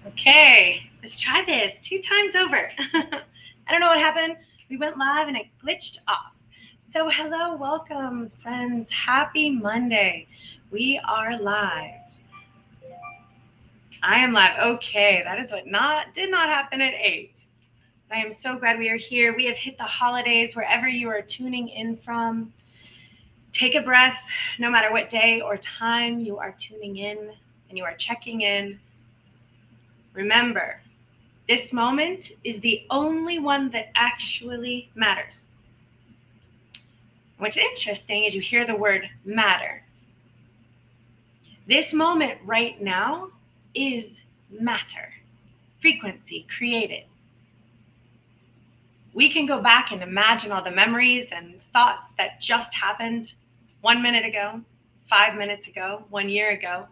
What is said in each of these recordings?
Okay, let's try this 2 times over. I don't know what happened. We went live and it glitched off. So, hello, welcome, friends. Happy Monday. We are live. I am live. Okay, that is what not did not happen at 8. I am so glad we are here. We have hit the holidays wherever you are tuning in from. Take a breath, no matter what day or time you are tuning in and you are checking in. Remember, this moment is the only one that actually matters. What's interesting is you hear the word matter. This moment right now is matter, frequency created. We can go back and imagine all the memories and thoughts that just happened 1 minute ago, 5 minutes ago, 1 year ago,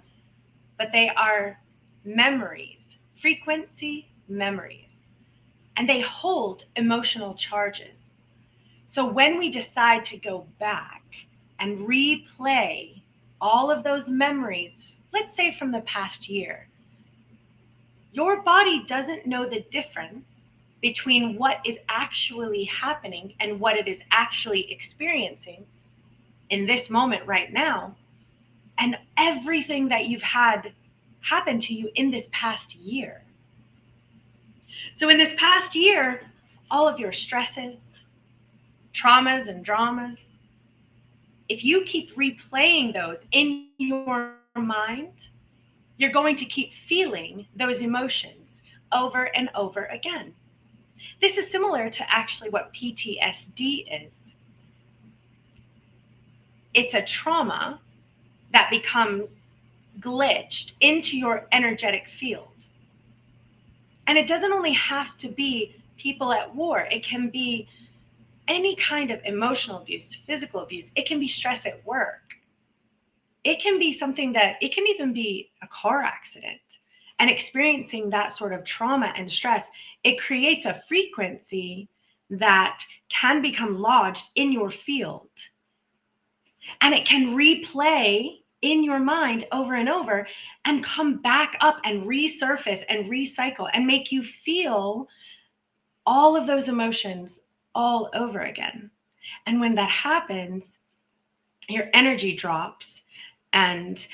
but they are memories, frequency memories, and they hold emotional charges. So when we decide to go back and replay all of those memories, let's say from the past year, your body doesn't know the difference between what is actually happening and what it is actually experiencing in this moment right now, and everything that you've had happen to you in this past year. So, in this past year, all of your stresses, traumas, and dramas, if you keep replaying those in your mind, you're going to keep feeling those emotions over and over again. This is similar to actually what PTSD is. It's a trauma that becomes glitched into your energetic field. And it doesn't only have to be people at war, it can be any kind of emotional abuse, physical abuse, it can be stress at work. It can be something that, it can even be a car accident. And experiencing that sort of trauma and stress, it creates a frequency that can become lodged in your field. And it can replay in your mind over and over and come back up and resurface and recycle and make you feel all of those emotions all over again. And when that happens, your energy drops and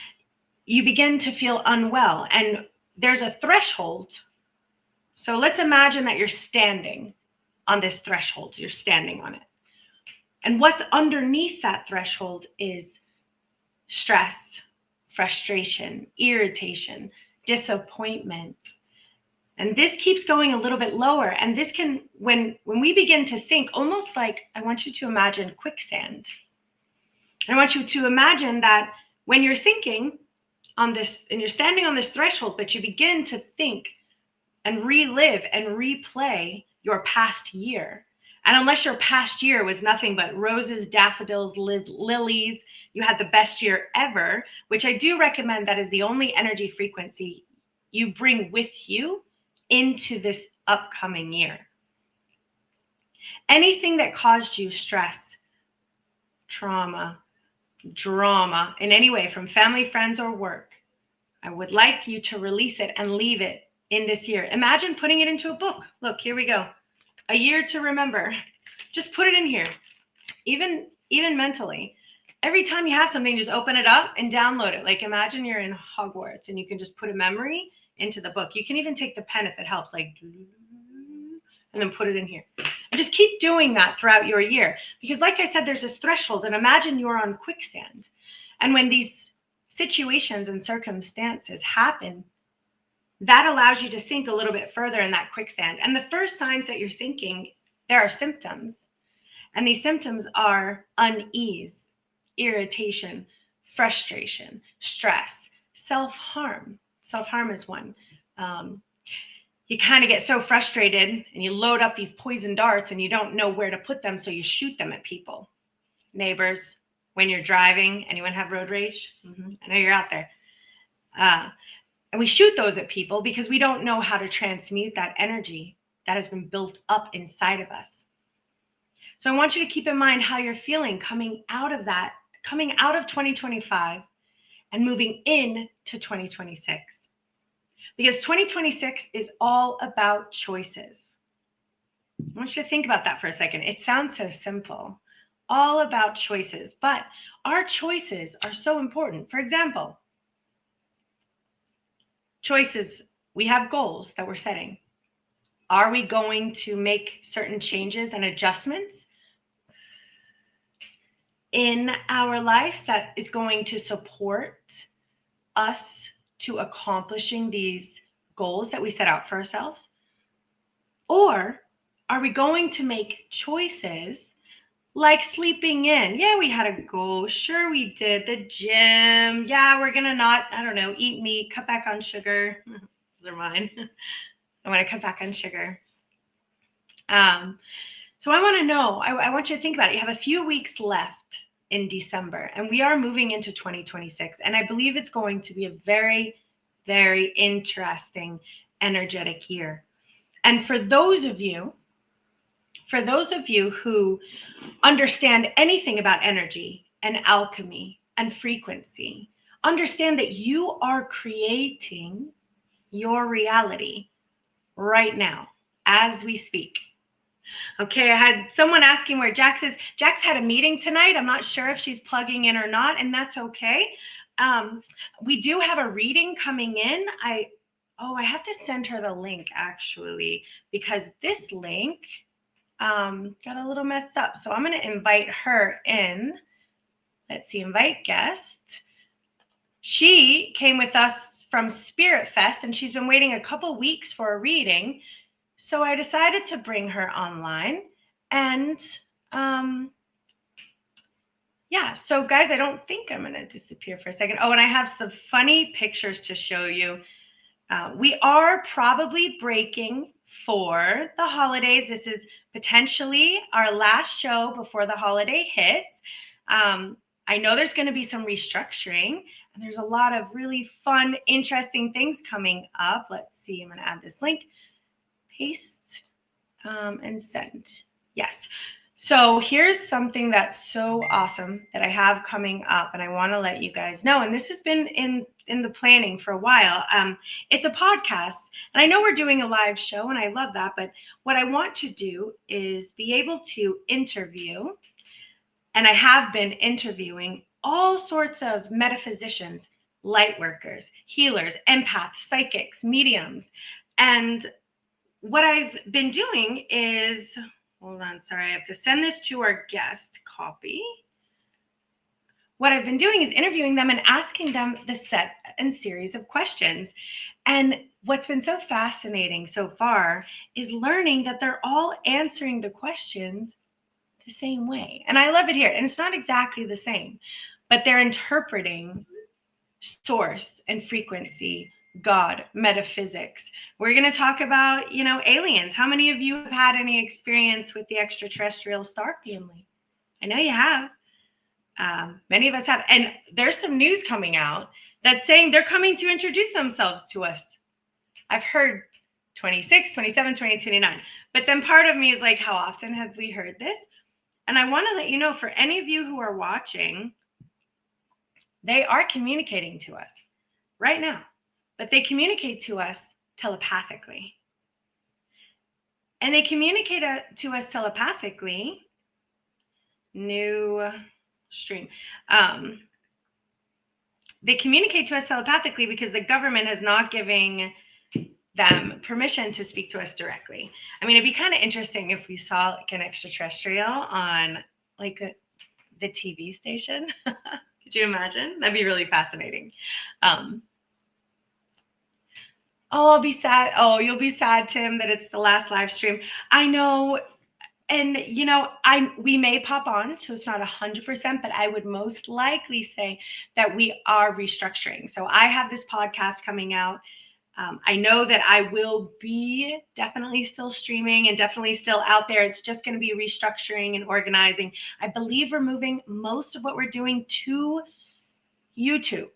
you begin to feel unwell. And there's a threshold. So let's imagine that you're standing on this threshold, you're standing on it. And what's underneath that threshold is stress, frustration, irritation, disappointment. And this keeps going a little bit lower. And this can, when we begin to sink, almost like, I want you to imagine quicksand. I want you to imagine that when you're sinking on this, and you're standing on this threshold, but you begin to think and relive and replay your past year. And unless your past year was nothing but roses, daffodils, lilies, you had the best year ever, which I do recommend. That is the only energy frequency you bring with you into this upcoming year. Anything that caused you stress, trauma, drama in any way from family, friends, or work, I would like you to release it and leave it in this year. Imagine putting it into a book. Look, here we go. A year to remember. Just put it in here. Even mentally. Every time you have something, just open it up and download it. Like imagine you're in Hogwarts and you can just put a memory into the book. You can even take the pen if it helps, like, and then put it in here. And just keep doing that throughout your year. Because like I said, there's this threshold, and imagine you're on quicksand. And when these situations and circumstances happen, that allows you to sink a little bit further in that quicksand. And the first signs that you're sinking, there are symptoms. And these symptoms are unease, irritation, frustration, stress, self-harm. Self-harm is one. You kind of get so frustrated and you load up these poison darts and you don't know where to put them, so you shoot them at people. Neighbors, when you're driving, anyone have road rage? I know you're out there. And we shoot those at people because we don't know how to transmute that energy that has been built up inside of us. So I want you to keep in mind how you're feeling coming out of that, coming out of 2025 and moving into 2026. because 2026 is all about choices. I want you to think about that for a second. It sounds so simple, all about choices, but our choices are so important. For example, choices, we have goals that we're setting. Are we going to make certain changes and adjustments in our life that is going to support us to accomplishing these goals that we set out for ourselves? Or are we going to make choices like sleeping in? Yeah, we had a goal. Sure, we did. The gym. Yeah, we're going to not, I don't know, eat meat, cut back on sugar. Those are mine. I want to cut back on sugar. So I want to know, I want you to think about it. You have a few weeks left in December, and we are moving into 2026. And I believe it's going to be a very, very interesting, energetic year. And for those of you who understand anything about energy and alchemy and frequency, understand that you are creating your reality right now as we speak. Okay, I had someone asking where Jax is. Jax had a meeting tonight. I'm not sure if she's plugging in or not, and that's okay. We do have a reading coming in. I have to send her the link actually, because this link got a little messed up. So I'm going to invite her in. Let's see, invite guest. She came with us from Spirit Fest, and she's been waiting a couple weeks for a reading. So I decided to bring her online. And so guys, I don't think I'm going to disappear for a second. Oh, and I have some funny pictures to show you. We are probably breaking for the holidays. This is potentially our last show before the holiday hits. I know there's going to be some restructuring, and there's a lot of really fun, interesting things coming up. Let's see. I'm going to add this link. Paste and send. Yes. So here's something that's so awesome that I have coming up, and I want to let you guys know. And this has been in the planning for a while. It's a podcast, and I know we're doing a live show, and I love that. But what I want to do is be able to interview, and I have been interviewing all sorts of metaphysicians, light workers, healers, empaths, psychics, mediums. And what I've been doing is, hold on, sorry, I have to send this to our guest copy. What I've been doing is interviewing them and asking them the set and series of questions. And what's been so fascinating so far is learning that they're all answering the questions the same way. And I love it here. And it's not exactly the same, but they're interpreting source and frequency, God, metaphysics. We're going to talk about, aliens. How many of you have had any experience with the extraterrestrial star family? I know you have. Many of us have. And there's some news coming out that's saying they're coming to introduce themselves to us. I've heard 26, 27, 28, 29. But then part of me is like, how often have we heard this? And I want to let you know, for any of you who are watching, they are communicating to us right now. But they communicate to us telepathically. And they communicate to us telepathically. New stream. They communicate to us telepathically because the government is not giving them permission to speak to us directly. I mean, it'd be kind of interesting if we saw like an extraterrestrial on like the TV station. Could you imagine? That'd be really fascinating. I'll be sad. Oh, you'll be sad, Tim, that it's the last live stream. I know. And, we may pop on, so it's not 100%, but I would most likely say that we are restructuring. So I have this podcast coming out. I know that I will be definitely still streaming and definitely still out there. It's just going to be restructuring and organizing. I believe we're moving most of what we're doing to YouTube.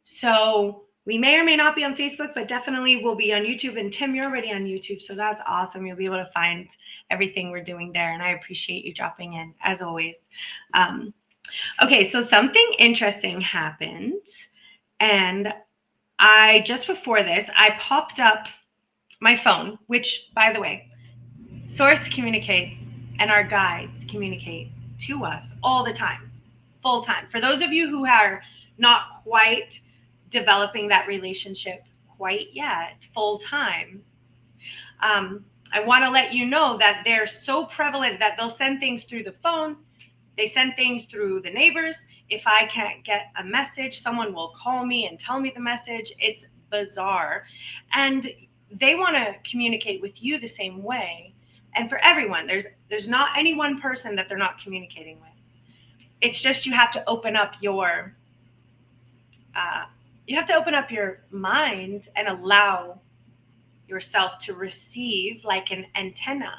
So we may or may not be on Facebook, but definitely we'll be on YouTube. And Tim, you're already on YouTube, so that's awesome. You'll be able to find everything we're doing there. And I appreciate you dropping in, as always. Okay, so something interesting happened. And just before this, I popped up my phone, which, by the way, Source communicates and our guides communicate to us all the time, full time. For those of you who are not quite developing that relationship quite yet, full time, I want to let you know that they're so prevalent that they'll send things through the phone. They send things through the neighbors. If I can't get a message, someone will call me and tell me the message. It's bizarre. And they want to communicate with you the same way. And for everyone, there's not any one person that they're not communicating with. It's just you have to open up your mind and allow yourself to receive, like an antenna,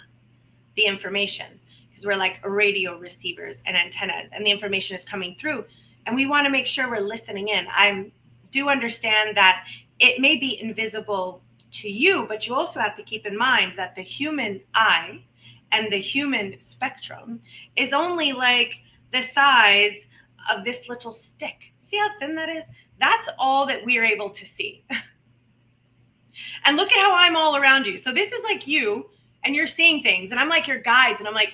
the information, because we're like radio receivers and antennas, and the information is coming through, and we want to make sure we're listening in. I do understand that it may be invisible to you, but you also have to keep in mind that the human eye and the human spectrum is only like the size of this little stick. See how thin that is? That's all that we're able to see. And look at how I'm all around you. So this is like you, and you're seeing things, and I'm like your guides, and I'm like,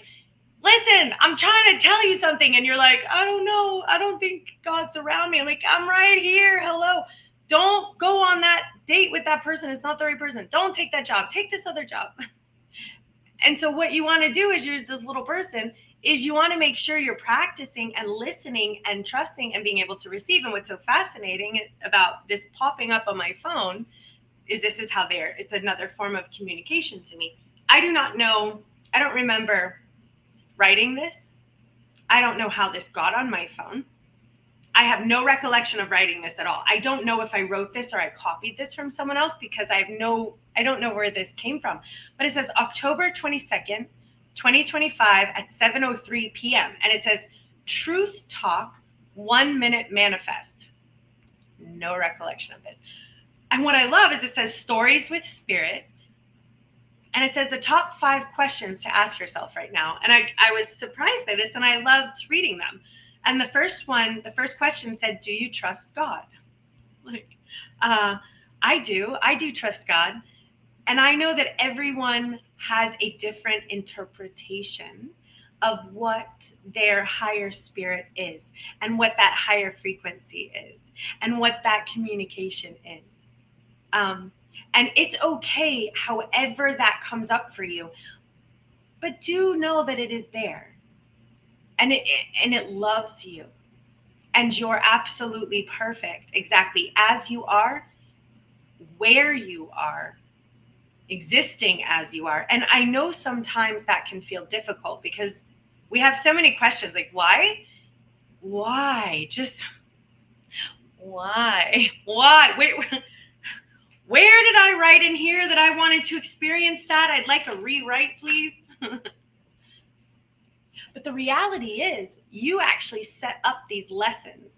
listen, I'm trying to tell you something. And you're like, I don't know. I don't think God's around me. I'm like, I'm right here. Hello. Don't go on that date with that person. It's not the right person. Don't take that job. Take this other job. And so what you want to do is, you're this little person, is you want to make sure you're practicing and listening and trusting and being able to receive. And what's so fascinating about this popping up on my phone is this is how it's another form of communication to me. I do not know. I don't remember writing this. I don't know how this got on my phone. I have no recollection of writing this at all. I don't know if I wrote this or I copied this from someone else, because I don't know where this came from. But it says October 22nd, 2025 at 7:03 p.m. And it says Truth Talk 1 minute manifest. No recollection of this. And what I love is it says Stories with Spirit. And it says the top 5 questions to ask yourself right now. And I was surprised by this, and I loved reading them. And the first question said, do you trust God? Like, I do trust God. And I know that everyone has a different interpretation of what their higher spirit is, and what that higher frequency is, and what that communication is. And it's okay however that comes up for you, but do know that it is there, and it loves you, and you're absolutely perfect exactly as you are, where you are, existing as you are. And I know sometimes that can feel difficult, because we have so many questions like, why, just why, wait, where did I write in here that I wanted to experience that? I'd like a rewrite, please. But the reality is, you actually set up these lessons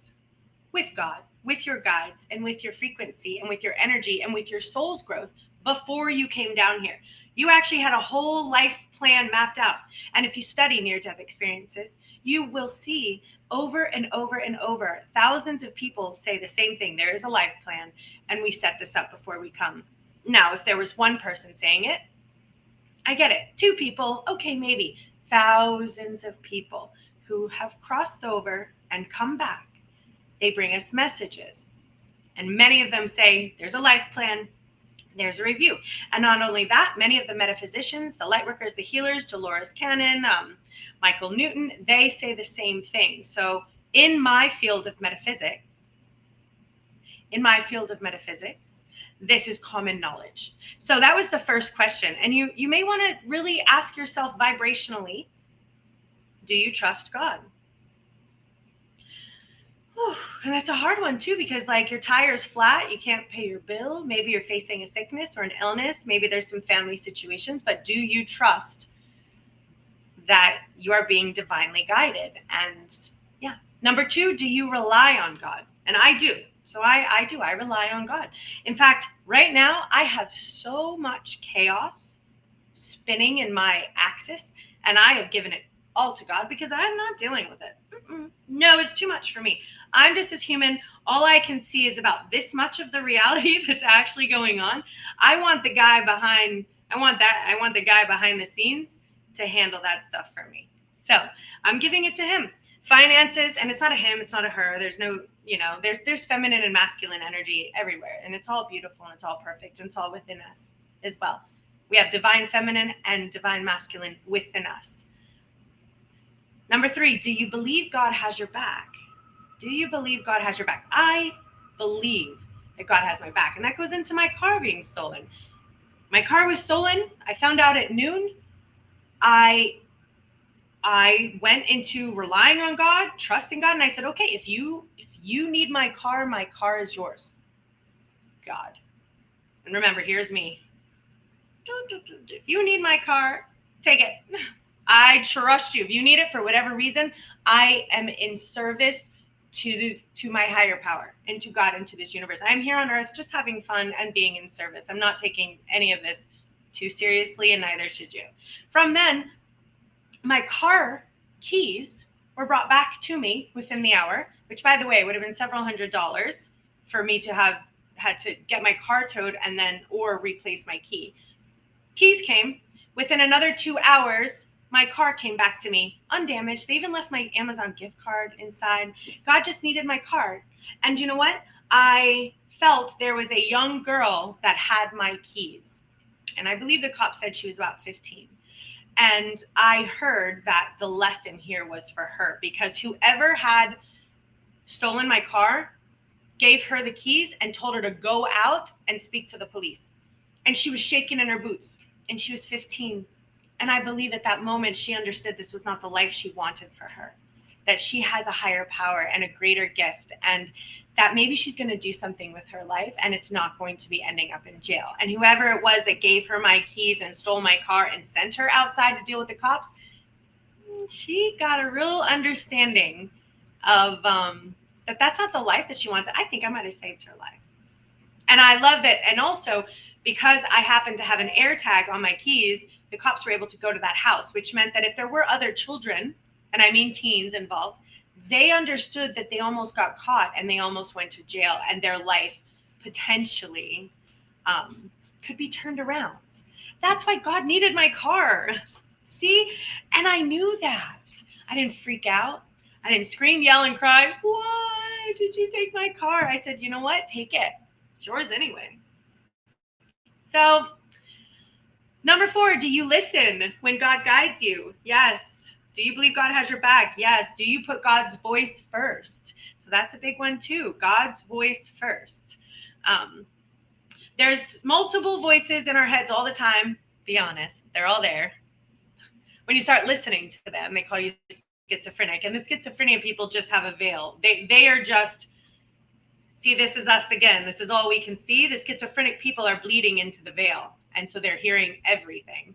with God, with your guides, and with your frequency, and with your energy, and with your soul's growth before you came down here. You actually had a whole life plan mapped out. And if you study near-death experiences, you will see over and over and over, thousands of people say the same thing. There is a life plan, and we set this up before we come. Now, if there was one person saying it, I get it. 2 people, okay, maybe. Thousands of people who have crossed over and come back. They bring us messages. And many of them say, there's a life plan, there's a review. And not only that, many of the metaphysicians, the lightworkers, the healers, Dolores Cannon, Michael Newton, they say the same thing. So in my field of metaphysics, this is common knowledge. So that was the first question. And you may want to really ask yourself vibrationally, do you trust God? Whew. And that's a hard one too, because like your tire's flat, you can't pay your bill. Maybe you're facing a sickness or an illness. Maybe there's some family situations, but do you trust that you are being divinely guided? And yeah. Number 2, do you rely on God? And I do. So I do. I rely on God. In fact, right now I have so much chaos spinning in my axis, and I have given it all to God, because I'm not dealing with it. No, it's too much for me. I'm just as human. All I can see is about this much of the reality that's actually going on. I want the guy behind, I want the guy behind the scenes to handle that stuff for me. So I'm giving it to him. Finances, and it's not a him, it's not a her. There's no, there's feminine and masculine energy everywhere, and it's all beautiful and it's all perfect and it's all within us as well. We have divine feminine and divine masculine within us. Number 3, do you believe God has your back? Do you believe God has your back? I believe that God has my back. And that goes into my car being stolen. My car was stolen. I found out at noon. I went into relying on God, trusting God, and I said, okay, if you need my car is yours, God. And remember, here's me. If you need my car, take it. I trust you. If you need it for whatever reason, I am in service to my higher power and to God and to this universe. I'm here on earth just having fun and being in service. I'm not taking any of this too seriously, and neither should you. From then, my car keys were brought back to me within the hour, which, by the way, would have been several $100s for me to have had to get my car towed and then or replace my key. Keys came. Within another 2 hours, my car came back to me undamaged. They even left my Amazon gift card inside. God just needed my card. And you know what? I felt there was a young girl that had my keys. And I believe the cop said she was about 15. And I heard that the lesson here was for her, because whoever had stolen my car gave her the keys and told her to go out and speak to the police. And she was shaking in her boots, and she was 15. And I believe at that moment she understood this was not the life she wanted for her, that she has a higher power and a greater gift, and that maybe she's going to do something with her life and it's not going to be ending up in jail. And whoever it was that gave her my keys and stole my car and sent her outside to deal with the cops, she got a real understanding of that that's not the life that she wants. I think I might have saved her life. And I love that. And also, because I happened to have an air tag on my keys, the cops were able to go to that house, which meant that if there were other children, and I mean teens involved, they understood that they almost got caught and they almost went to jail, and their life potentially could be turned around. That's why God needed my car. See? And I knew that. I didn't freak out. I didn't scream, yell, and cry. Why did you take my car? I said, you know what? Take it. It's yours anyway. So, number 4, do you listen when God guides you? Yes. Do you believe God has your back? Yes. Do you put God's voice first? So that's a big one too. God's voice first. There's multiple voices in our heads all the time. Be honest. They're all there. When you start listening to them, they call you schizophrenic. And the schizophrenia people just have a veil. They are just, see, this is us again. This is all we can see. The schizophrenic people are bleeding into the veil. And so they're hearing everything.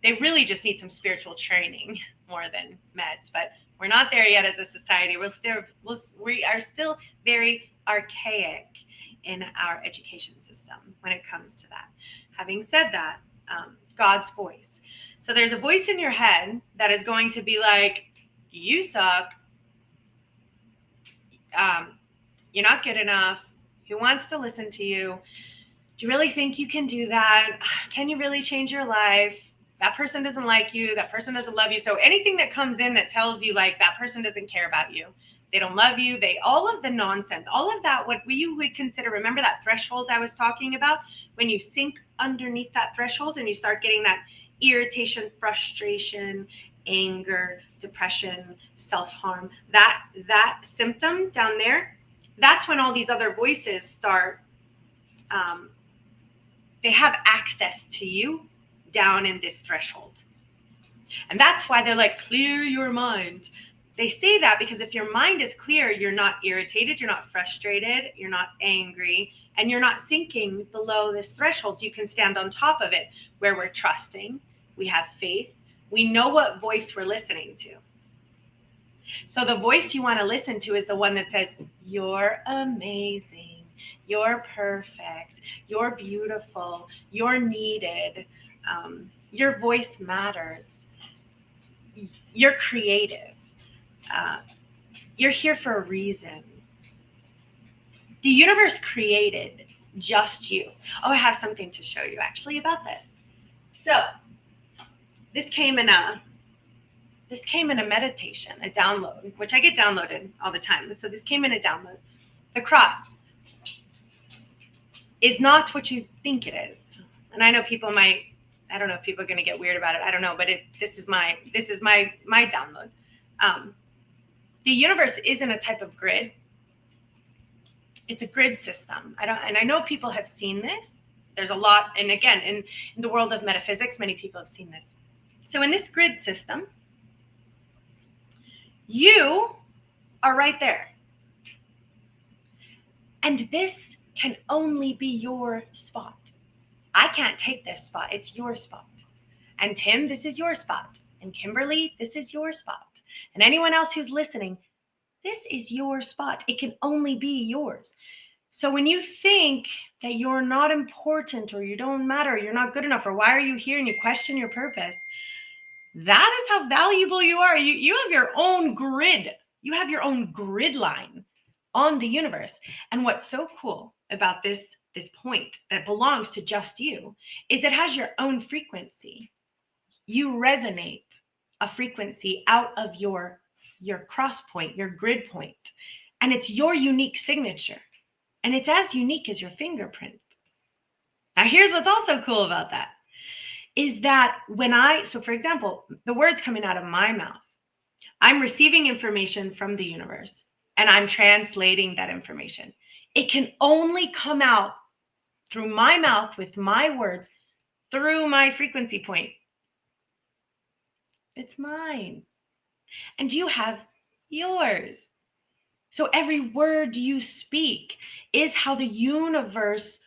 They really just need some spiritual training more than meds, but we're not there yet as a society. We are still very archaic in our education system when it comes to that. Having said that, God's voice. So there's a voice in your head that is going to be like, you suck. You're not good enough. Who wants to listen to you? Do you really think you can do that? Can you really change your life? That person doesn't like you. That person doesn't love you. So anything that comes in that tells you like that person doesn't care about you, they don't love you, all of the nonsense, all of that, what you would consider, remember that threshold I was talking about? When you sink underneath that threshold and you start getting that irritation, frustration, anger, depression, self-harm, that symptom down there, that's when all these other voices start, they have access to you down in this threshold. And that's why they're like, clear your mind. They say that because if your mind is clear, you're not irritated, you're not frustrated, you're not angry, and you're not sinking below this threshold. You can stand on top of it, where we're trusting, we have faith, we know what voice we're listening to. So the voice you want to listen to is the one that says, you're amazing, you're perfect, you're beautiful, you're needed, your voice matters, you're creative. You're here for a reason. The universe created just you. Oh, I have something to show you actually about this. So this came in a meditation, a download, which I get downloaded all the time. So this came in a download. The cross is not what you think it is. And I know people might, I don't know if people are going to get weird about it. I don't know, but this is my download. The universe isn't a type of grid. It's a grid system. I know people have seen this. There's a lot, and again, in the world of metaphysics, many people have seen this. So in this grid system, you are right there. And this can only be your spot. I can't take this spot. It's your spot. And Tim, this is your spot. And Kimberly, this is your spot. And anyone else who's listening, this is your spot. It can only be yours. So when you think that you're not important or you don't matter, you're not good enough, or why are you here, and you question your purpose, that is how valuable you are. You have your own grid. You have your own grid line on the universe. And what's so cool about this point that belongs to just you is it has your own frequency. You resonate a frequency out of your cross point, your grid point, and it's your unique signature, and it's as unique as your fingerprint. Now here's what's also cool about that is that so for example, the words coming out of my mouth, I'm receiving information from the universe and I'm translating that information. It can only come out through my mouth with my words, through my frequency point. It's mine. And you have yours. So every word you speak is how the universe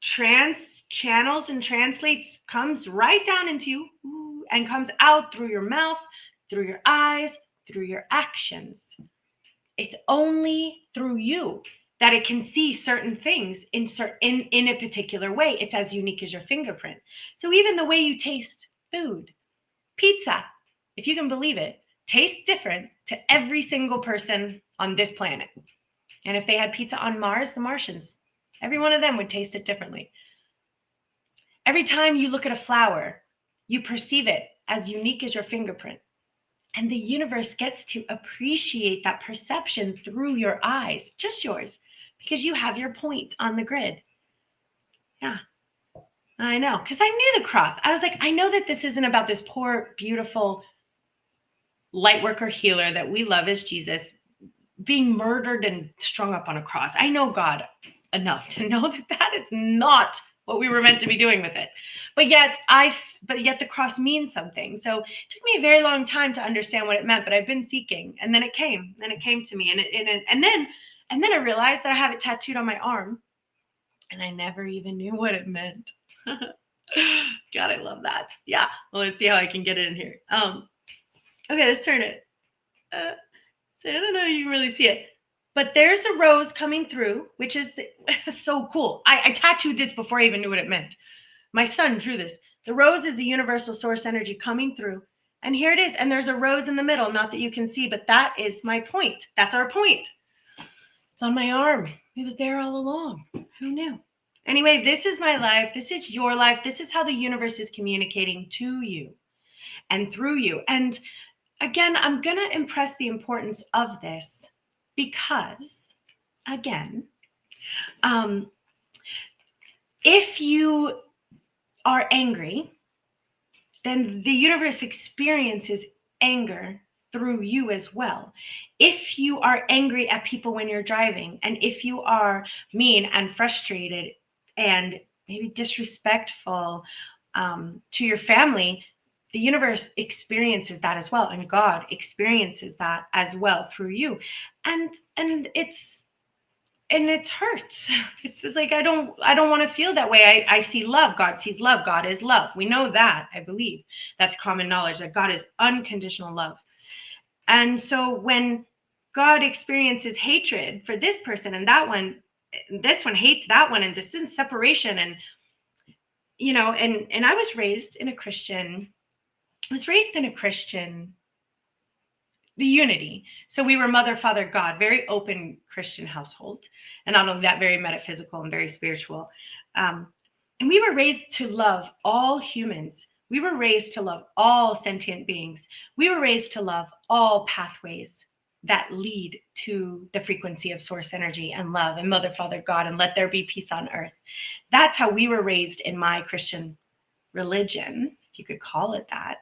channels and translates, comes right down into you and comes out through your mouth, through your eyes, through your actions. It's only through you that it can see certain things in a particular way. It's as unique as your fingerprint. So even the way you taste food, pizza, if you can believe it, tastes different to every single person on this planet. And if they had pizza on Mars, the Martians, every one of them would taste it differently. Every time you look at a flower, you perceive it as unique as your fingerprint. And the universe gets to appreciate that perception through your eyes, just yours, because you have your point on the grid. Yeah, I know, because I knew the cross. I was like, I know that this isn't about this poor, beautiful light worker healer that we love as Jesus being murdered and strung up on a cross. I know God enough to know that that is not what we were meant to be doing with it. But yet the cross means something. So it took me a very long time to understand what it meant, but I've been seeking, and then it came to me, and then I realized that I have it tattooed on my arm, and I never even knew what it meant. God, I love that. Yeah. Well, let's see how I can get it in here. Okay, let's turn it. So I don't know if you can really see it. But there's the rose coming through, which is so cool. I tattooed this before I even knew what it meant. My son drew this. The rose is a universal source energy coming through. And here it is. And there's a rose in the middle. Not that you can see, but that is my point. That's our point. It's on my arm. It was there all along. Who knew? Anyway, this is my life. This is your life. This is how the universe is communicating to you and through you. And again, I'm going to impress the importance of this because, again, if you are angry, then the universe experiences anger through you as well. If you are angry at people when you're driving, and if you are mean and frustrated and maybe disrespectful to your family, the universe experiences that as well, and God experiences that as well through you, and it hurts. It's like I don't want to feel that way. I see love. God sees love. God is love. We know that. I believe that's common knowledge that God is unconditional love. And so when God experiences hatred for this person and that one, this one hates that one, and this is separation, and and I was raised in a Christian the unity. So we were mother, father, God, very open Christian household. And not only that, very metaphysical and very spiritual. And we were raised to love all humans. We were raised to love all sentient beings. We were raised to love all pathways that lead to the frequency of source energy and love and mother, father, God, and let there be peace on earth. That's how we were raised in my Christian religion, if you could call it that.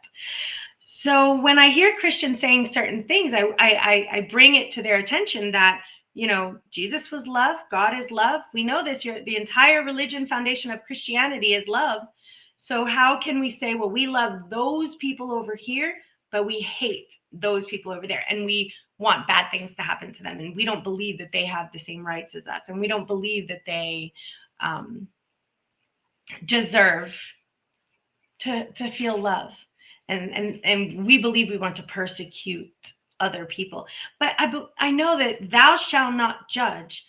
So when I hear Christians saying certain things, I bring it to their attention that, Jesus was love, God is love. We know this. The entire religion foundation of Christianity is love. So how can we say, well, we love those people over here, but we hate those people over there, and we want bad things to happen to them, and we don't believe that they have the same rights as us, and we don't believe that they deserve to feel love, and we believe we want to persecute other people. But I know that thou shalt not judge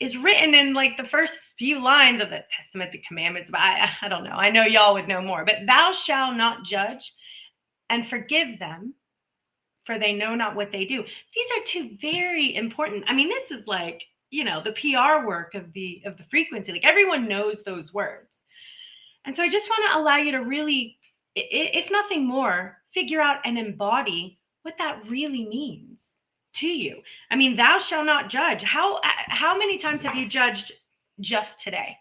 is written in like the first few lines of the Testament, the commandments. But I don't know. I know y'all would know more. But thou shalt not judge, and forgive them, for they know not what they do. These are two very important. I mean, this is like, the PR work of the frequency. Like, everyone knows those words. And so I just want to allow you to really, if nothing more, figure out and embody what that really means to you. I mean, thou shalt not judge. How many times have you judged just today?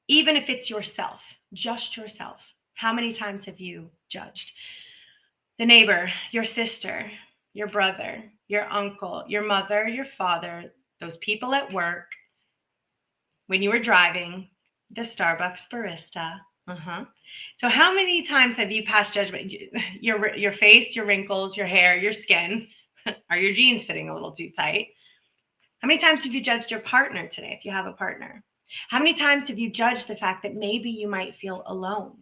Even if it's yourself, just yourself. How many times have you judged? The neighbor, your sister, your brother, your uncle, your mother, your father, those people at work, when you were driving, the Starbucks barista. So how many times have you passed judgment? Your face, your wrinkles, your hair, your skin. Are your jeans fitting a little too tight? How many times have you judged your partner today, if you have a partner? How many times have you judged the fact that maybe you might feel alone?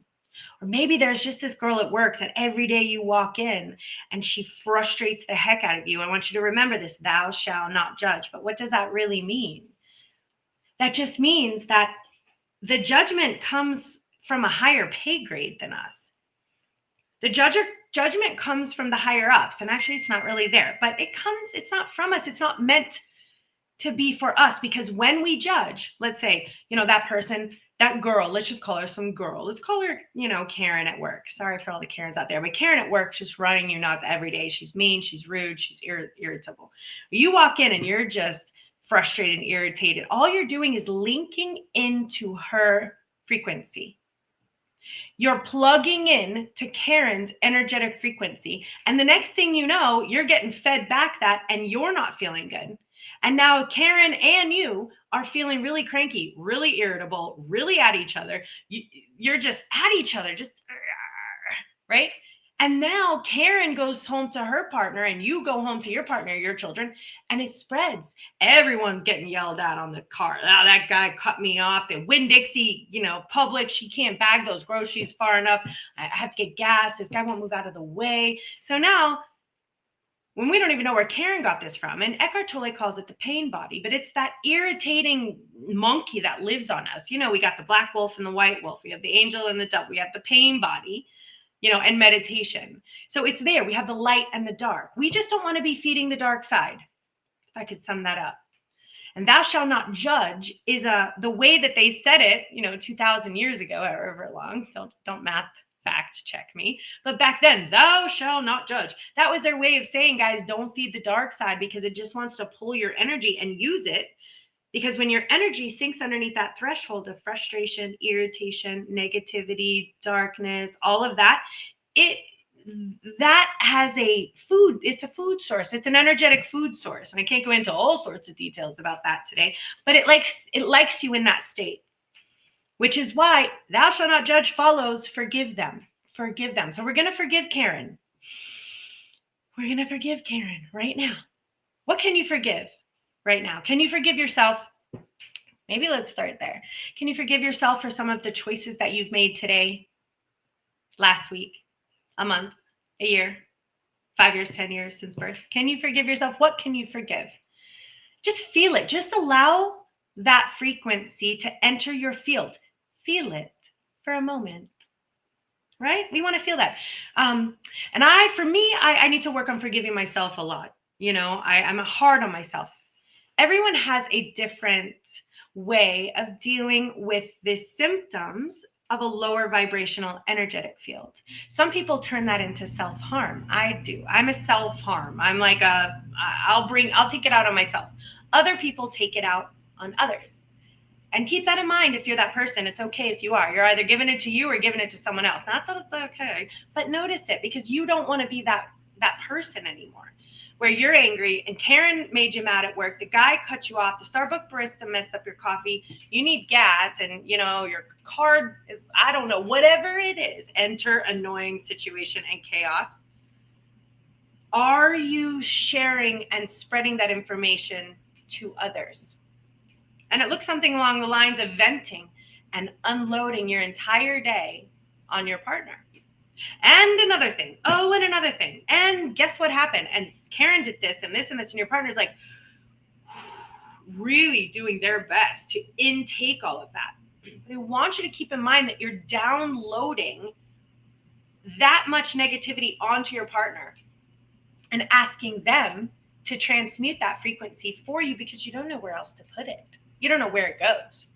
Or maybe there's just this girl at work that every day you walk in and she frustrates the heck out of you. I want you to remember this, thou shalt not judge. But what does that really mean? That just means that the judgment comes from a higher pay grade than us. The judgment comes from the higher ups, and actually it's not really there, but it's not from us. It's not meant to be for us, because when we judge, let's say, that person, that girl, let's just call her some girl. Let's call her, Karen at work. Sorry for all the Karens out there, but Karen at work just running you nuts every day. She's mean, she's rude, she's irritable. You walk in and you're just frustrated and irritated. All you're doing is linking into her frequency. You're plugging in to Karen's energetic frequency. And the next thing you know, you're getting fed back that, and you're not feeling good. And now Karen and you are feeling really cranky, really irritable, really at each other. You're just at each other, just right? And now Karen goes home to her partner, and you go home to your partner, your children, and it spreads. Everyone's getting yelled at on the car. Oh, that guy cut me off. The Winn-Dixie, Publix, she can't bag those groceries far enough. I have to get gas. This guy won't move out of the way. So now, when we don't even know where Karen got this from, and Eckhart Tolle calls it the pain body, but it's that irritating monkey that lives on us. We got the black wolf and the white wolf. We have the angel and the dove. We have the pain body, and meditation. So it's there. We have the light and the dark. We just don't want to be feeding the dark side, if I could sum that up. And thou shalt not judge is the way that they said it, 2,000 years ago, however long. Don't math fact check me. But back then, thou shalt not judge. That was their way of saying, guys, don't feed the dark side, because it just wants to pull your energy and use it. Because when your energy sinks underneath that threshold of frustration, irritation, negativity, darkness, all of that, that has it's a food source. It's an energetic food source. And I can't go into all sorts of details about that today, but it likes you in that state, which is why thou shalt not judge follows forgive them. Forgive them. So we're going to forgive Karen. We're going to forgive Karen right now. What can you forgive right now? Can you forgive yourself? Maybe let's start there. Can you forgive yourself for some of the choices that you've made today, last week, a month, a year, 5 years, 10 years since birth? Can you forgive yourself? What can you forgive? Just feel it. Just allow that frequency to enter your field. Feel it for a moment. right? We want to feel that. And for me, I need to work on forgiving myself a lot. I'm hard on myself. Everyone has a different way of dealing with the symptoms of a lower vibrational energetic field. Some people turn that into self-harm. I do. I'm a self-harm. I'm like I'll take it out on myself. Other people take it out on others. And keep that in mind. If you're that person, it's okay if you are. You're either giving it to you or giving it to someone else. Not that it's okay, but notice it, because you don't want to be that person anymore, where you're angry and Karen made you mad at work. The guy cut you off. The Starbucks barista messed up your coffee. You need gas, and your card is, I don't know, whatever it is. Enter annoying situation and chaos. Are you sharing and spreading that information to others? And it looks something along the lines of venting and unloading your entire day on your partner. And another thing. Oh, and another thing. And guess what happened? And Karen did this and this and this. And your partner's like really doing their best to intake all of that. But I want you to keep in mind that you're downloading that much negativity onto your partner and asking them to transmute that frequency for you, because you don't know where else to put it. You don't know where it goes.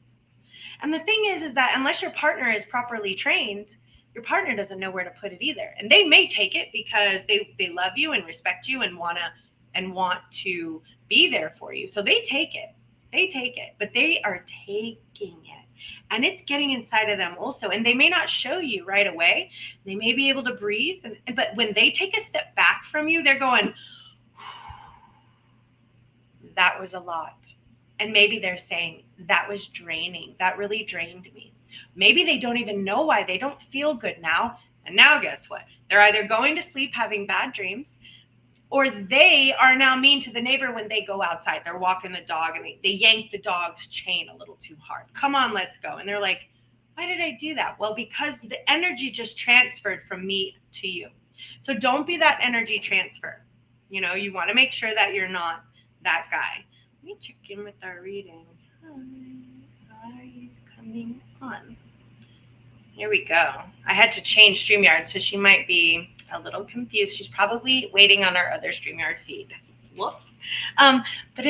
And the thing is that unless your partner is properly trained, your partner doesn't know where to put it either. And they may take it because they love you and respect you and want to be there for you. So they take it. But they are taking it. And it's getting inside of them also. And they may not show you right away. They may be able to breathe. But when they take a step back from you, they're going, that was a lot. And maybe they're saying, that was draining. That really drained me. Maybe they don't even know why. They don't feel good now. And now guess what? They're either going to sleep having bad dreams, or they are now mean to the neighbor when they go outside. They're walking the dog and they yank the dog's chain a little too hard. Come on, let's go. And they're like, why did I do that? Well, because the energy just transferred from me to you. So don't be that energy transfer. You want to make sure that you're not that guy. Let me check in with our reading. Hi, are you coming on? Here we go. I had to change StreamYard, so she might be a little confused. She's probably waiting on our other StreamYard feed. Whoops. But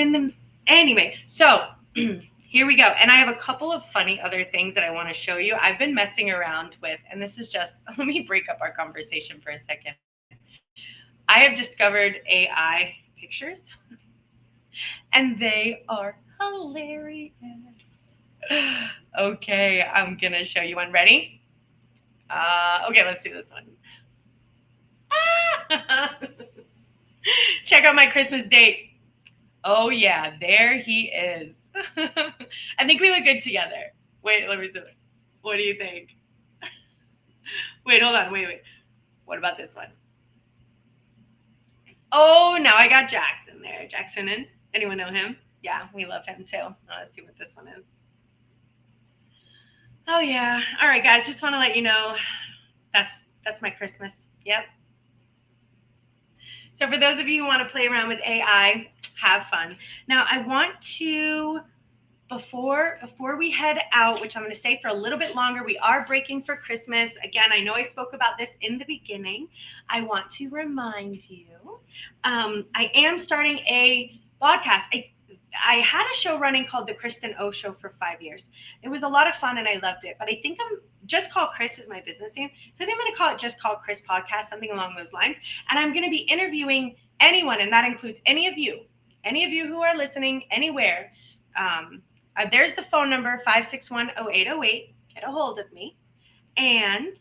anyway, so here we go. And I have a couple of funny other things that I want to show you. I've been messing around with, and this is just, let me break up our conversation for a second. I have discovered AI pictures, and they are hilarious. Okay, I'm going to show you one. Ready? Okay, let's do this one. Check out my Christmas date. Oh, yeah, there he is. I think we look good together. Wait, let me see. What do you think? Wait, hold on. Wait. What about this one? Oh, now I got Jackson there. Jackson, anyone know him? Yeah, we love him too. Let's see what this one is. Oh, yeah. All right, guys, just want to let you know that's my Christmas. Yep. So for those of you who want to play around with AI, have fun. Now, I want to, before we head out, which I'm going to stay for a little bit longer, we are breaking for Christmas. Again, I know I spoke about this in the beginning. I want to remind you, I am starting a podcast. I had a show running called The Kristen O Show for 5 years. It was a lot of fun and I loved it. But I think Just Call Chris is my business name. So I think I'm going to call it Just Call Chris Podcast, something along those lines. And I'm going to be interviewing anyone, and that includes any of you who are listening anywhere. There's the phone number, 561-0808. Get a hold of me. And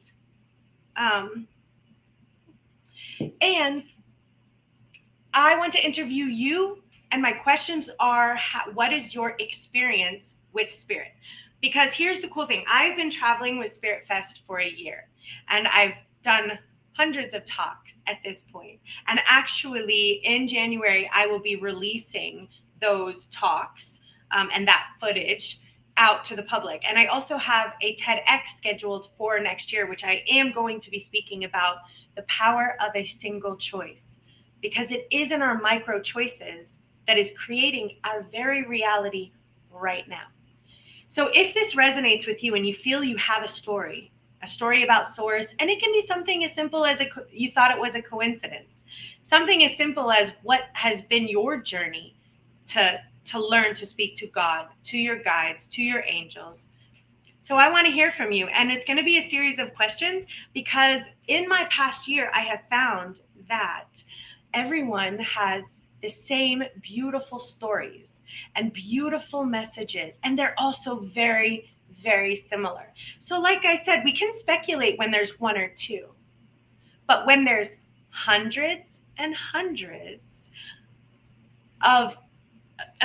I want to interview you. And my questions are, what is your experience with spirit? Because here's the cool thing. I've been traveling with Spirit Fest for a year, and I've done hundreds of talks at this point. And actually, in January, I will be releasing those talks and that footage out to the public. And I also have a TEDx scheduled for next year, which I am going to be speaking about the power of a single choice, because it is in our micro choices that is creating our very reality right now. So if this resonates with you and you feel you have a story, a story about source. And it can be something as simple as you thought it was a coincidence. Something as simple as what has been your journey to learn to speak to God, to your guides, to your angels. So I want to hear from you. And it's going to be a series of questions because in my past year, I have found that everyone has the same beautiful stories and beautiful messages. And they're also very, very similar. So like I said, we can speculate when there's one or two. But when there's hundreds and hundreds of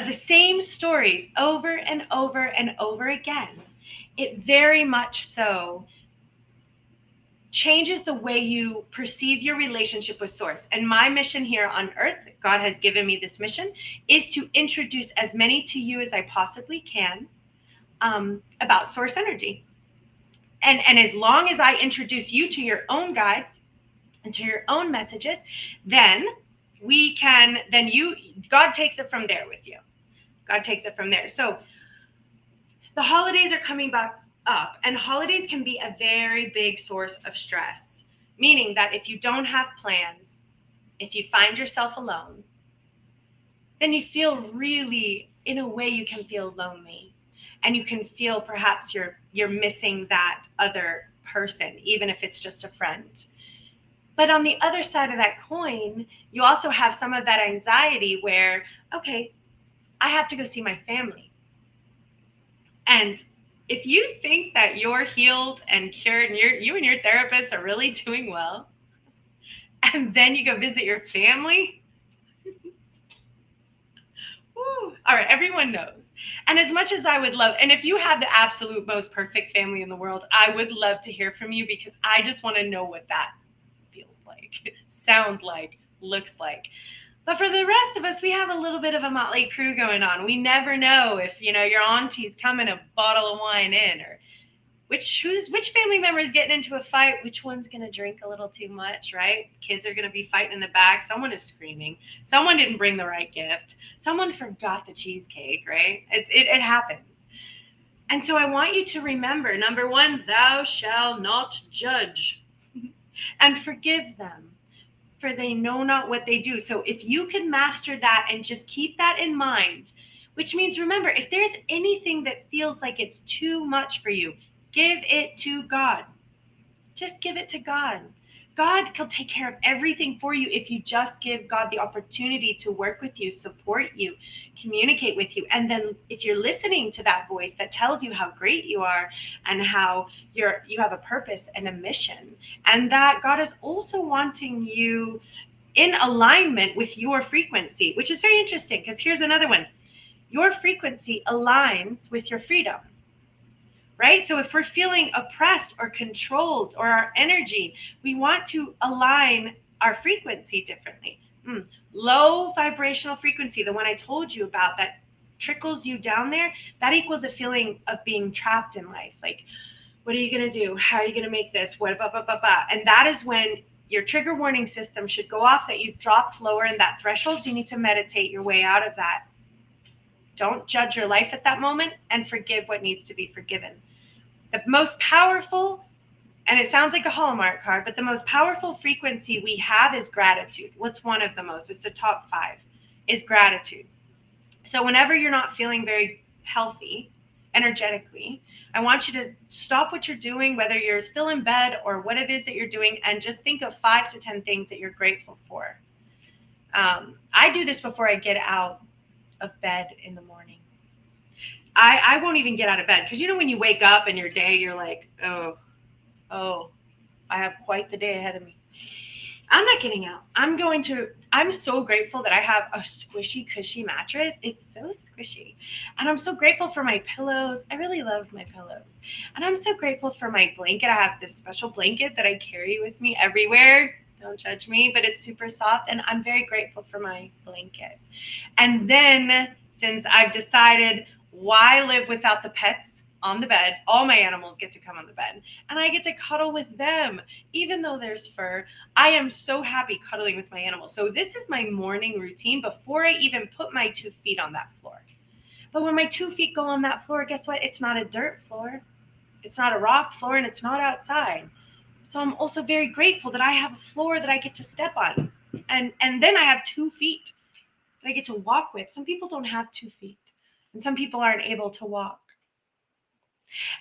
the same stories over and over and over again, it very much so changes the way you perceive your relationship with source. And my mission here on earth, God has given me this mission, is to introduce as many to you as I possibly can about source energy. And as long as I introduce you to your own guides and to your own messages, then God takes it from there with you. God takes it from there. So the holidays are coming back up, and holidays can be a very big source of stress, meaning that if you don't have plans, if you find yourself alone, then you feel really, in a way, you can feel lonely, and you can feel perhaps you're missing that other person, even if it's just a friend. But on the other side of that coin, you also have some of that anxiety where, okay, I have to go see my family. And if you think that you're healed and cured and you and your therapist are really doing well, and then you go visit your family, woo, all right, everyone knows. And as much as I would love, and if you have the absolute most perfect family in the world, I would love to hear from you because I just want to know what that feels like, sounds like, looks like. But for the rest of us, we have a little bit of a motley crew going on. We never know if, your auntie's coming a bottle of wine in, or which family member is getting into a fight, which one's going to drink a little too much, right? Kids are going to be fighting in the back. Someone is screaming. Someone didn't bring the right gift. Someone forgot the cheesecake, right? It happens. And so I want you to remember, number one, thou shalt not judge, and forgive them, for they know not what they do. So if you can master that and just keep that in mind, which means, remember, if there's anything that feels like it's too much for you, give it to God. Just give it to God. God will take care of everything for you if you just give God the opportunity to work with you, support you, communicate with you. And then if you're listening to that voice that tells you how great you are and how you have a purpose and a mission, and that God is also wanting you in alignment with your frequency, which is very interesting because here's another one. Your frequency aligns with your freedom. Right? So if we're feeling oppressed or controlled or our energy, we want to align our frequency differently. Low vibrational frequency, the one I told you about that trickles you down there, that equals a feeling of being trapped in life. Like, what are you going to do? How are you going to make this? What, blah, blah, blah, blah. And that is when your trigger warning system should go off that you've dropped lower in that threshold. You need to meditate your way out of that. Don't judge your life at that moment and forgive what needs to be forgiven. The most powerful, and it sounds like a Hallmark card, but the most powerful frequency we have is gratitude. What's one of the most? It's the top 5, is gratitude. So whenever you're not feeling very healthy energetically, I want you to stop what you're doing, whether you're still in bed or what it is that you're doing, and just think of 5 to 10 things that you're grateful for. I do this before I get out of bed in the morning. I won't even get out of bed because when you wake up in your day, you're like, oh, I have quite the day ahead of me. I'm not getting out. I'm so grateful that I have a squishy, cushy mattress. It's so squishy. And I'm so grateful for my pillows. I really love my pillows. And I'm so grateful for my blanket. I have this special blanket that I carry with me everywhere. Don't judge me, but it's super soft. And I'm very grateful for my blanket. And then since I've decided, why live without the pets on the bed? All my animals get to come on the bed and I get to cuddle with them. Even though there's fur, I am so happy cuddling with my animals. So this is my morning routine before I even put my 2 feet on that floor. But when my 2 feet go on that floor, guess what? It's not a dirt floor. It's not a rock floor and it's not outside. So I'm also very grateful that I have a floor that I get to step on. And then I have 2 feet that I get to walk with. Some people don't have 2 feet. And some people aren't able to walk.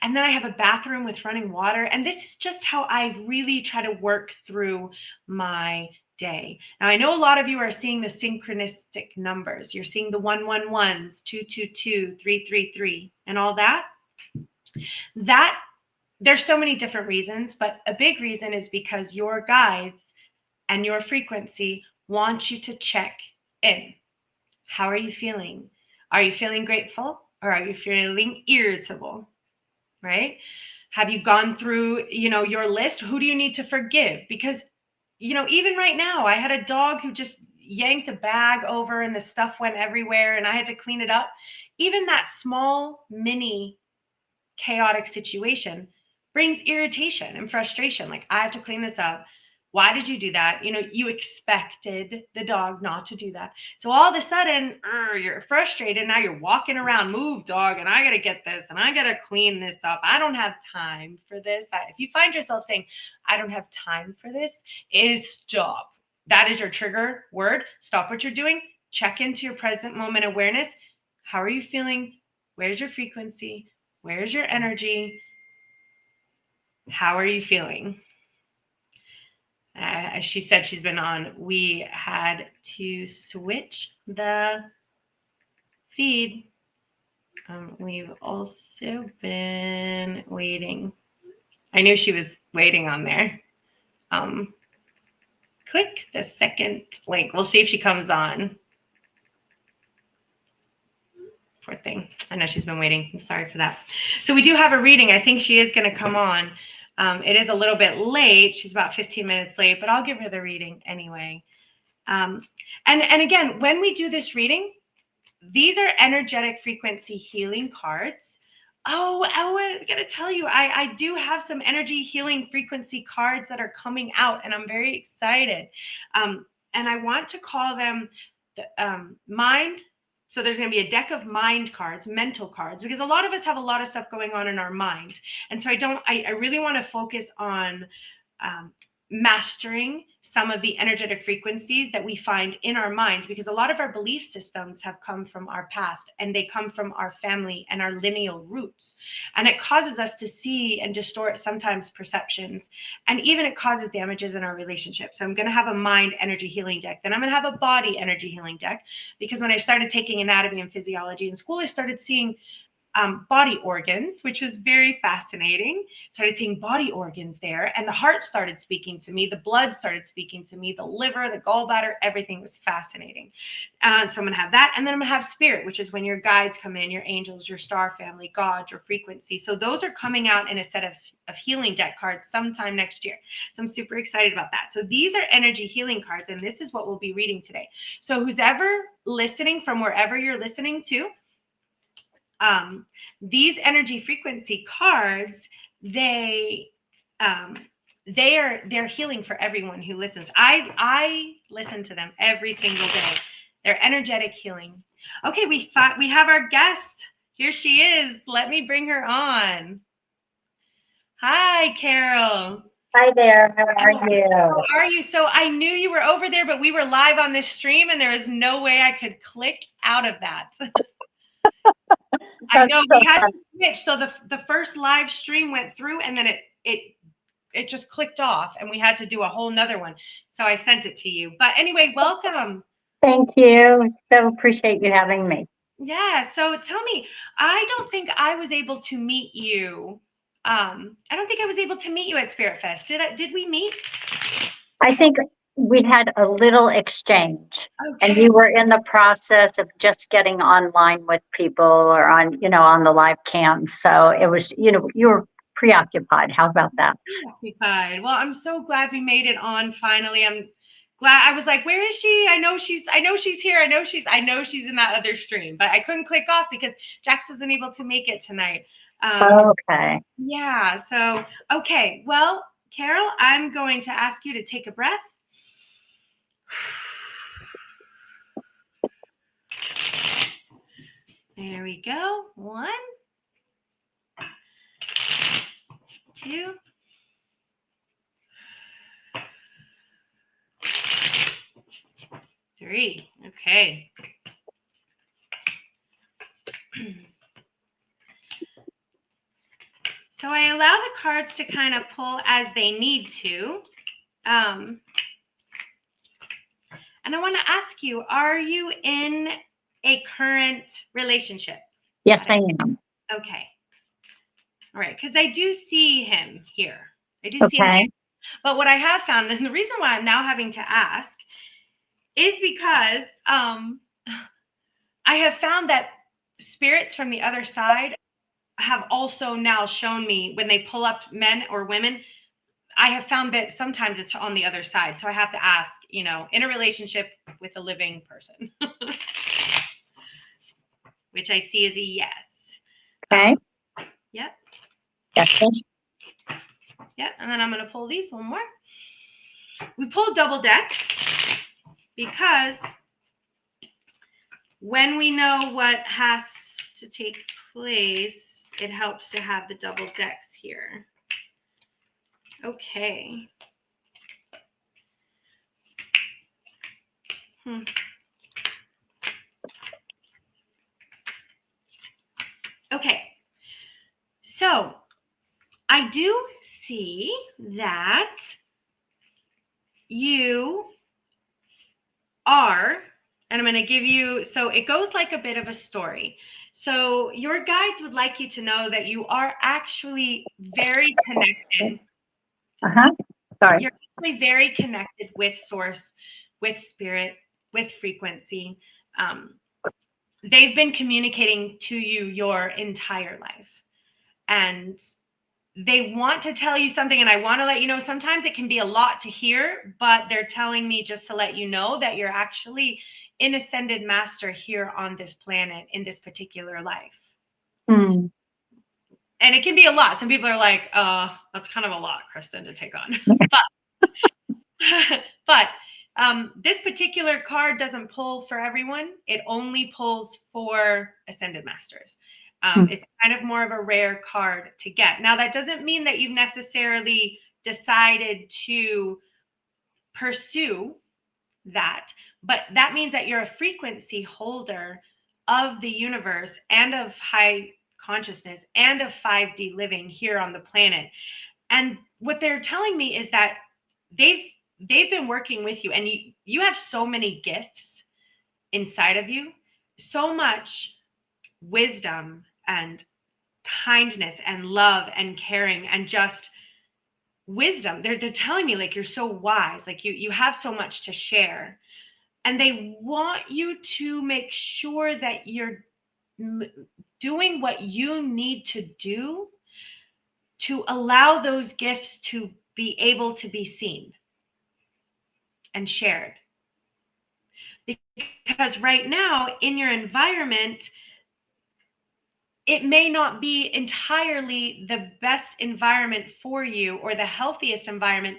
And then I have a bathroom with running water. And this is just how I really try to work through my day. Now, I know a lot of you are seeing the synchronistic numbers. You're seeing the 111s, 222, 333, and all that. That there's so many different reasons, but a big reason is because your guides and your frequency want you to check in. How are you feeling? Are you feeling grateful or are you feeling irritable? Right? Have you gone through, your list? Who do you need to forgive? Because, even right now, I had a dog who just yanked a bag over and the stuff went everywhere and I had to clean it up. Even that small, mini chaotic situation brings irritation and frustration. Like, I have to clean this up. Why did you do that? You expected the dog not to do that. So all of a sudden, you're frustrated. Now you're walking around, move, dog, and I got to get this, and I got to clean this up. I don't have time for this. If you find yourself saying, I don't have time for this, is stop. That is your trigger word. Stop what you're doing. Check into your present moment awareness. How are you feeling? Where's your frequency? Where's your energy? How are you feeling? As she said, she's been on. We had to switch the feed. We've also been waiting. I knew she was waiting on there. Click the second link. We'll see if she comes on. Poor thing. I know she's been waiting. I'm sorry for that. So we do have a reading. I think she is going to come on. It is a little bit late. She's about 15 minutes late, but I'll give her the reading anyway. And again, when we do this reading, these are energetic frequency healing cards. Oh, I got to tell you, I do have some energy healing frequency cards that are coming out, and I'm very excited. And I want to call them the mind. So there's going to be a deck of mind cards, mental cards, because a lot of us have a lot of stuff going on in our mind. And so I really want to focus on mastering some of the energetic frequencies that we find in our minds, because a lot of our belief systems have come from our past and they come from our family and our lineal roots. And it causes us to see and distort sometimes perceptions. And even it causes damages in our relationships. So I'm going to have a mind energy healing deck. Then I'm going to have a body energy healing deck, because when I started taking anatomy and physiology in school, I started seeing body organs, which was very fascinating. Started seeing body organs there, and the heart started speaking to me. The blood started speaking to me. The liver, the gallbladder, everything was fascinating. So I'm going to have that. And then I'm going to have spirit, which is when your guides come in, your angels, your star family, God, your frequency. So those are coming out in a set of healing deck cards sometime next year. So I'm super excited about that. So these are energy healing cards, and this is what we'll be reading today. So who's ever listening from wherever you're listening to, these energy frequency cards, they're healing for everyone who listens. I listen to them every single day. They're energetic healing. Okay, we have our guest. Here she is. Let me bring her on. Hi, Carol. Hi there. How are you? How are you? So I knew you were over there, but we were live on this stream and there was no way I could click out of that. I know we had to switch. So the first live stream went through and then it just clicked off and we had to do a whole nother one. So I sent it to you. But anyway, welcome. Thank you. So appreciate you having me. Yeah. So tell me, I don't think I was able to meet you. I don't think I was able to meet you at Spirit Fest. Did we meet? I think we had a little exchange, Okay. and you were in the process of just getting online with people or on the live cam. So it was, you were preoccupied. How about that? Preoccupied. Well, I'm so glad we made it on finally. I'm glad. I was like, where is she? I know she's here. I know she's in that other stream, but I couldn't click off because Jax wasn't able to make it tonight. Okay. Yeah. So, okay. Well, Carol, I'm going to ask you to take a breath. There we go. 1, 3. Okay. So I allow the cards to kind of pull as they need to. And I want to ask you, are you in a current relationship? Yes, I am. Okay. All right. Because I do see him here. I do see him Okay. here. But what I have found, and the reason why I'm now having to ask, is because I have found that spirits from the other side have also now shown me when they pull up men or women, I have found that sometimes it's on the other side. So I have to ask, in a relationship with a living person, which I see as a yes. Okay. Yep. That's it. Yep. And then I'm going to pull these one more. We pulled double decks because when we know what has to take place, it helps to have the double decks here. Okay. Okay. So I do see that you are, and I'm going to give you, so it goes like a bit of a story. So your guides would like you to know that you are actually very connected. Sorry. You're actually very connected with source, with spirit, with frequency. They've been communicating to you your entire life. And they want to tell you something, and I want to let you know sometimes it can be a lot to hear, but they're telling me just to let you know that you're actually an ascended master here on this planet in this particular life. Hmm. And it can be a lot. Some people are like, that's kind of a lot, Kristen, to take on. But this particular card doesn't pull for everyone. It only pulls for ascended masters. It's kind of more of a rare card to get. Now, that doesn't mean that you've necessarily decided to pursue that, but that means that you're a frequency holder of the universe and of high consciousness and of 5D living here on the planet. And what they're telling me is that they've been working with you, and you have so many gifts inside of you, so much wisdom and kindness and love and caring and just wisdom. They're telling me like you're so wise, like you have so much to share, and they want you to make sure that you're doing what you need to do to allow those gifts to be able to be seen and shared. Because right now in your environment, it may not be entirely the best environment for you or the healthiest environment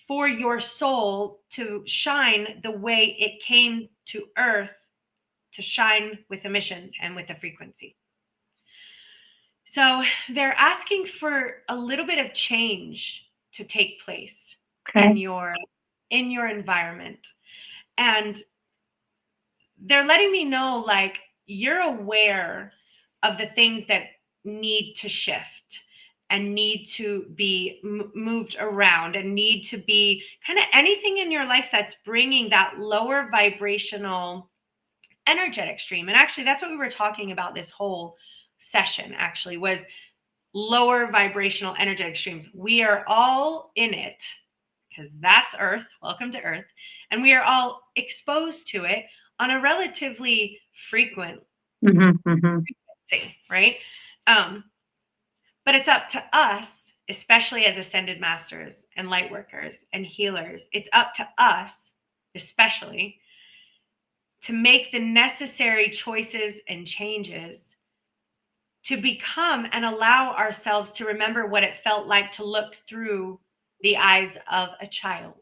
for your soul to shine the way it came to earth to shine with a mission and with a frequency. So they're asking for a little bit of change to take place in your environment. And they're letting me know like you're aware of the things that need to shift and need to be moved around and need to be kind of anything in your life that's bringing that lower vibrational energetic stream. And actually that's what we were talking about this whole session actually was lower vibrational energetic streams. We are all in it because that's Earth. Welcome to Earth. And we are all exposed to it on a relatively frequent frequency, right? But it's up to us, especially as ascended masters and light workers and healers, it's up to us, especially, to make the necessary choices and changes to become and allow ourselves to remember what it felt like to look through the eyes of a child.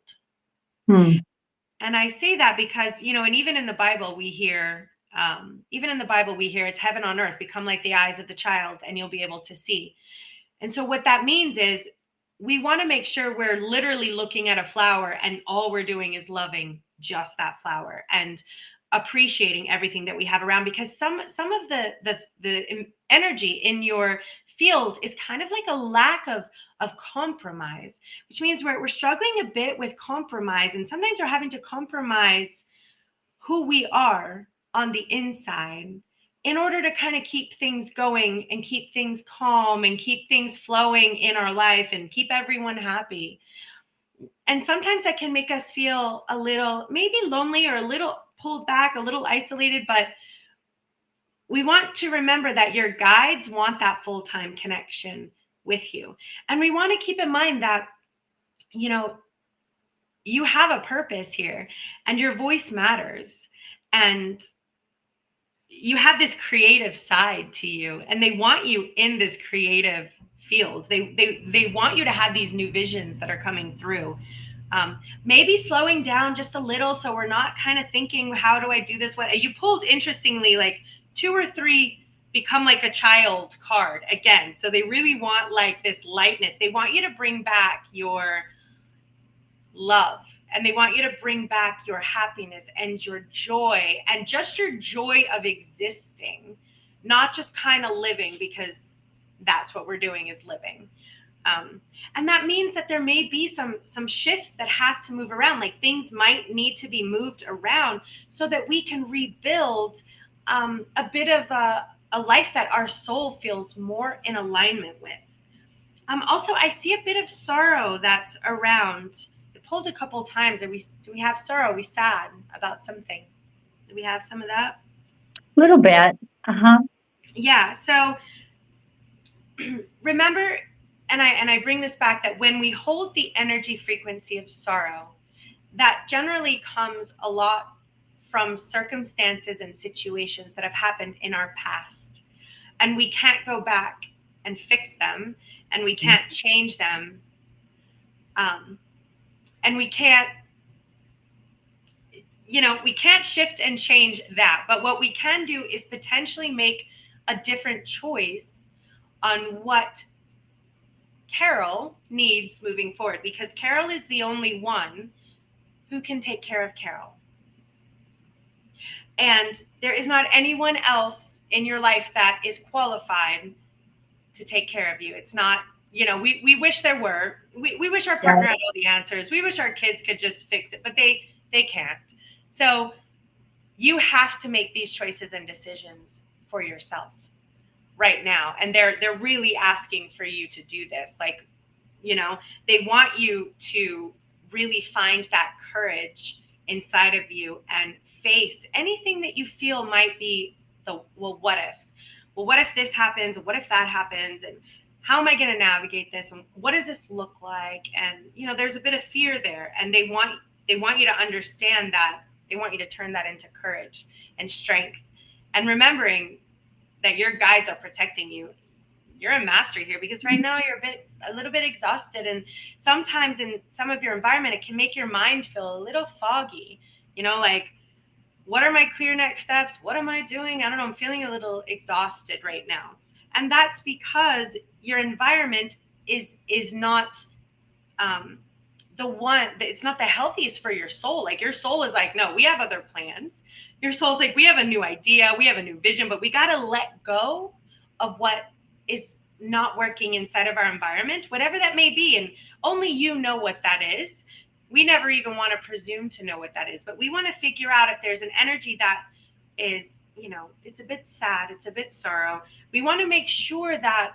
And I say that because, and even in the Bible, we hear, it's heaven on earth, become like the eyes of the child and you'll be able to see. And so what that means is we want to make sure we're literally looking at a flower and all we're doing is loving just that flower and appreciating everything that we have around, because some of the energy in your field is kind of like a lack of compromise, which means we're struggling a bit with compromise, and sometimes we're having to compromise who we are on the inside in order to kind of keep things going and keep things calm and keep things flowing in our life and keep everyone happy. And sometimes that can make us feel a little maybe lonely or a little pulled back, a little isolated, but we want to remember that your guides want that full-time connection with you. And we want to keep in mind that, you know, you have a purpose here and your voice matters. And you have this creative side to you, and they want you in this creative field. They want you to have these new visions that are coming through. Maybe slowing down just a little, so we're not kind of thinking, how do I do this? What you pulled, interestingly, like 2 or 3 become like a child card again. So they really want like this lightness. They want you to bring back your love, and they want you to bring back your happiness and your joy, and just your joy of existing, not just kind of living, because that's what we're doing, is living. And that means that there may be some shifts that have to move around, like things might need to be moved around so that we can rebuild a bit of a life that our soul feels more in alignment with. Also, I see a bit of sorrow that's around. It pulled a couple times. Do we have sorrow? Are we sad about something? Do we have some of that? A little bit. Uh-huh. Yeah. So remember, and I bring this back, that when we hold the energy frequency of sorrow, that generally comes a lot from circumstances and situations that have happened in our past. And we can't go back and fix them, and we can't change them. And we can't, we can't shift and change that. But what we can do is potentially make a different choice on what Carol needs moving forward, because Carol is the only one who can take care of Carol. And there is not anyone else in your life that is qualified to take care of you. It's not, we wish there were. We wish our partner had all the answers. We wish our kids could just fix it, but they can't. So you have to make these choices and decisions for yourself right now. And they're really asking for you to do this. Like, they want you to really find that courage inside of you and face anything that you feel might be what ifs. Well, what if this happens? What if that happens? And how am I going to navigate this? And what does this look like? And, there's a bit of fear there. And they want you to understand that. They want you to turn that into courage and strength. And remembering that your guides are protecting you. You're a master here, because right now you're a little bit exhausted. And sometimes in some of your environment, it can make your mind feel a little foggy, like, what are my clear next steps? What am I doing? I don't know. I'm feeling a little exhausted right now. And that's because your environment is not it's not the healthiest for your soul. Like, your soul is like, no, we have other plans. Your soul's like, we have a new idea, we have a new vision, but we got to let go of what is not working inside of our environment, whatever that may be. And only you know what that is. We never even want to presume to know what that is, but we want to figure out if there's an energy that is, it's a bit sad, it's a bit sorrow. We want to make sure that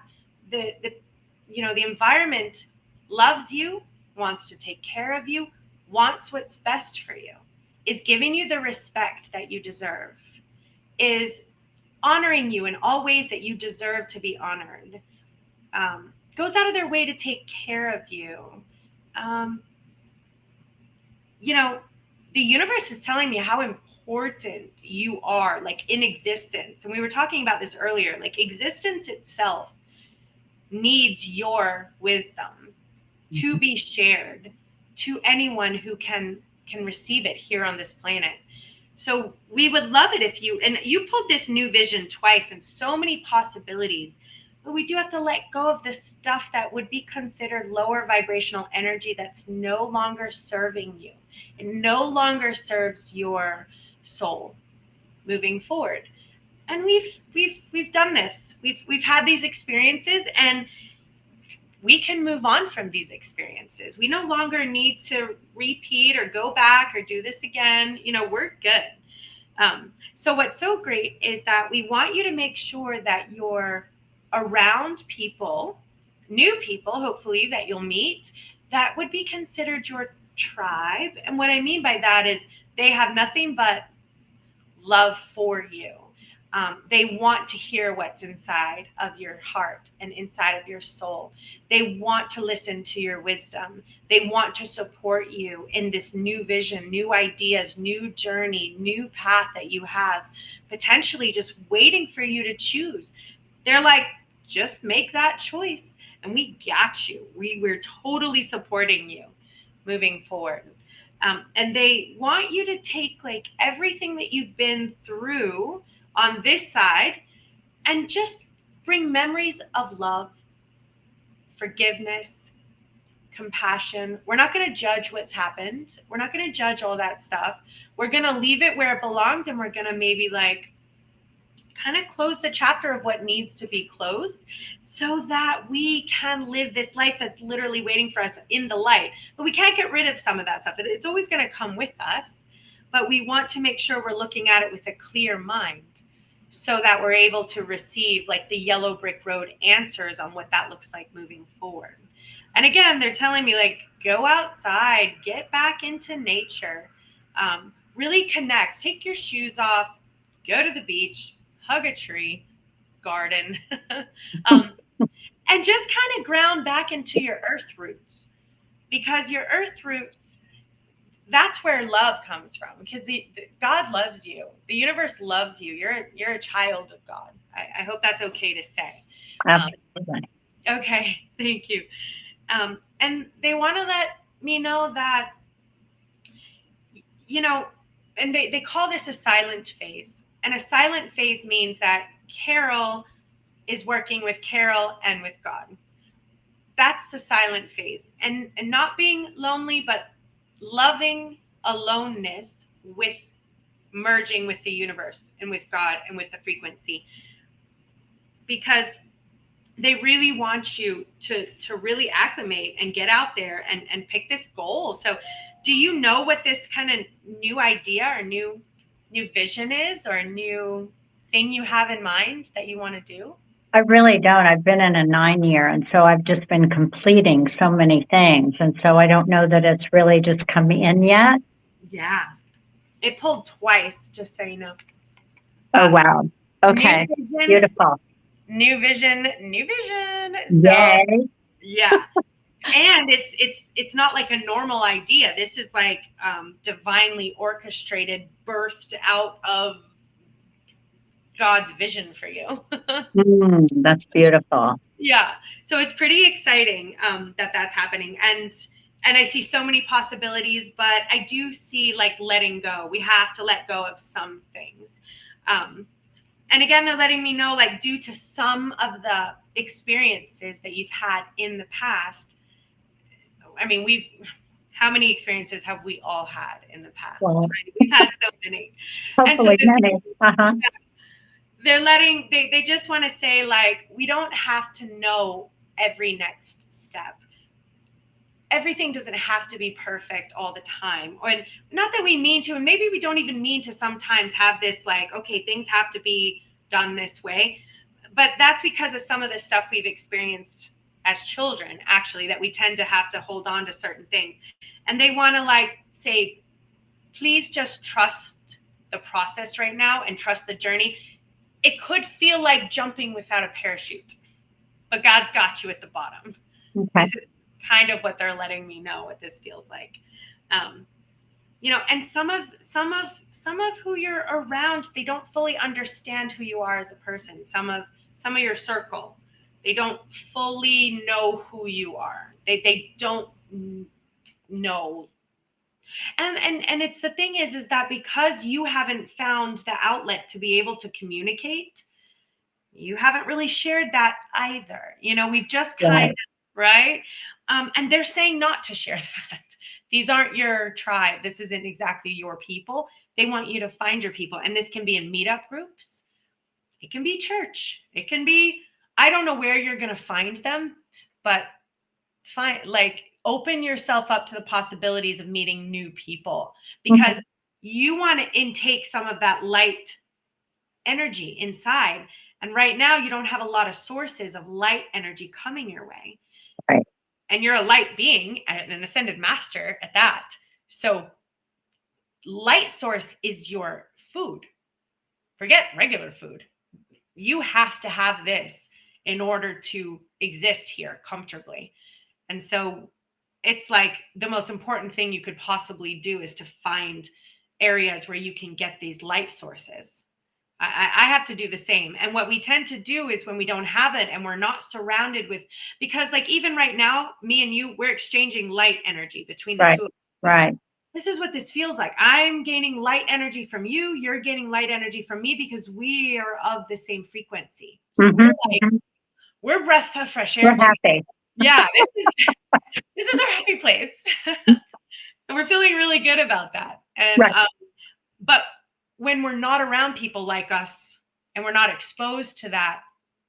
the environment loves you, wants to take care of you, wants what's best for you, is giving you the respect that you deserve, is honoring you in all ways that you deserve to be honored, goes out of their way to take care of you. The universe is telling me how important you are, like, in existence. And we were talking about this earlier, like, existence itself needs your wisdom to be shared to anyone who can receive it here on this planet. So we would love it if you pulled this new vision twice, and so many possibilities. but we do have to let go of the stuff that would be considered lower vibrational energy that's no longer serving you. It no longer serves your soul moving forward. And we've done this. We've had these experiences, and we can move on from these experiences. We no longer need to repeat or go back or do this again. We're good. So what's so great is that we want you to make sure that you're around people, new people, hopefully, that you'll meet that would be considered your tribe. And what I mean by that is they have nothing but love for you. They want to hear what's inside of your heart and inside of your soul. They want to listen to your wisdom. They want to support you in this new vision, new ideas, new journey, new path that you have, potentially just waiting for you to choose. They're like, just make that choice and we got you. We're totally supporting you moving forward. And they want you to take like everything that you've been through on this side and just bring memories of love, forgiveness, compassion. We're not going to judge what's happened. We're not going to judge all that stuff. We're going to leave it where it belongs, and we're going to maybe like kind of close the chapter of what needs to be closed so that we can live this life that's literally waiting for us in the light. But we can't get rid of some of that stuff. It's always going to come with us, but we want to make sure we're looking at it with a clear mind so that we're able to receive like the yellow brick road answers on what that looks like moving forward. And again, they're telling me like, go outside, get back into nature, really connect, take your shoes off, go to the beach, hug a tree, garden, and just kind of ground back into your earth roots, because your earth roots, that's where love comes from, because God loves you. The universe loves you. You're a child of God. I hope that's okay to say. Absolutely. Okay, thank you. And they want to let me know that, you know, and they call this a silent phase. And a silent phase means that Carol is working with Carol and with God. That's the silent phase. And not being lonely, but loving aloneness with merging with the universe and with God and with the frequency. Because they really want you to really acclimate and get out there and pick this goal. So do you know what this kind of new idea or new vision is, or a new thing you have in mind that you want to do? I really don't. I've been in a 9 year, and so I've just been completing so many things. And so I don't know that it's really just come in yet. Yeah. It pulled twice, just so you know. Oh, wow. New Okay. vision, Beautiful. new vision, new vision. So Yay. yeah. And it's not like a normal idea. This is like divinely orchestrated, birthed out of God's vision for you. That's beautiful. Yeah, so it's pretty exciting that that's happening, and I see so many possibilities, but I do see like letting go. We have to let go of some things, and again, they're letting me know like, due to some of the experiences that you've had in the past. I mean, how many experiences have we all had in the past? Well, Right? We've had so many, and so hopefully many. they just want to say like, we don't have to know every next step. Everything doesn't have to be perfect all the time, or not that we mean to, and maybe we don't even mean to sometimes have this like, okay, things have to be done this way, but that's because of some of the stuff we've experienced as children, actually, that we tend to have to hold on to certain things. And they want to like say, please just trust the process right now and trust the journey. It could feel like jumping without a parachute, but God's got you at the bottom. Okay. This is kind of what they're letting me know what this feels like. And some of who you're around, they don't fully understand who you are as a person. Some of your circle, they don't fully know who you are. They don't know. And it's the thing is that because you haven't found the outlet to be able to communicate, You haven't really shared that either. We've just kind Right. of, right? And they're saying not to share that. These aren't your tribe. This isn't exactly your people. They want you to find your people. And this can be in meetup groups. It can be church. It can be, I don't know where you're going to find them, but open yourself up to the possibilities of meeting new people, because you want to intake some of that light energy inside. And right now, you don't have a lot of sources of light energy coming your way. Right. And you're a light being, an ascended master at that. So, light source is your food. Forget regular food. You have to have this in order to exist here comfortably. And so, it's like the most important thing you could possibly do is to find areas where you can get these light sources. I have to do the same. And what we tend to do is when we don't have it and we're not surrounded with, because like even right now, me and you, we're exchanging light energy between the Right. two of us. Right. This is what this feels like. I'm gaining light energy from you. You're gaining light energy from me because we are of the same frequency. So we're breath of fresh air. We're happy. Yeah, this is our happy place. And we're feeling really good about that. And Right. but when we're not around people like us and we're not exposed to that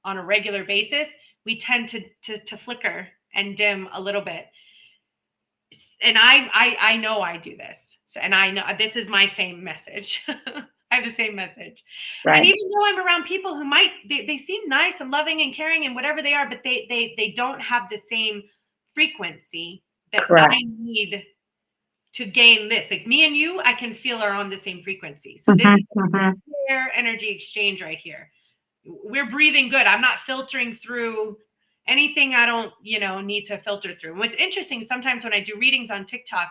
on a regular basis, we tend to flicker and dim a little bit. And I know I do this. So, and I know this is my same message. I have the same message. Right. And even though I'm around people who they seem nice and loving and caring and whatever they are, but they don't have the same frequency that Correct. I need to gain this. Like me and you, I can feel are on the same frequency. So this is clear energy exchange right here. We're breathing good. I'm not filtering through anything I don't, need to filter through. And what's interesting, sometimes when I do readings on TikTok,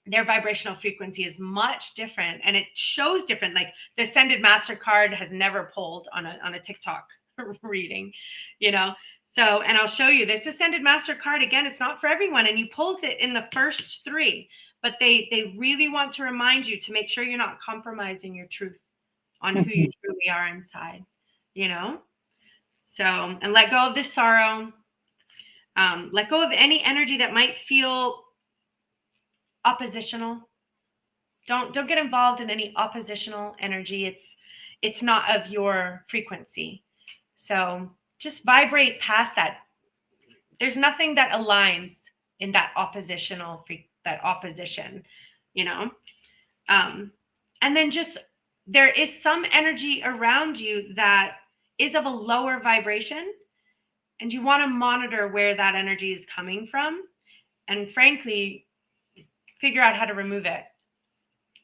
their vibrational frequency is much different and it shows different. Like the Ascended Master card has never pulled on a TikTok reading, So, and I'll show you this Ascended Master card. Again, it's not for everyone. And you pulled it in the first three, but they really want to remind you to make sure you're not compromising your truth on who you truly are inside, So, and let go of this sorrow. Let go of any energy that might feel oppositional. Don't get involved in any oppositional energy. It's not of your frequency. So just vibrate past that. There's nothing that aligns in that opposition, and then just there is some energy around you that is of a lower vibration, and you want to monitor where that energy is coming from, and frankly, figure out how to remove it.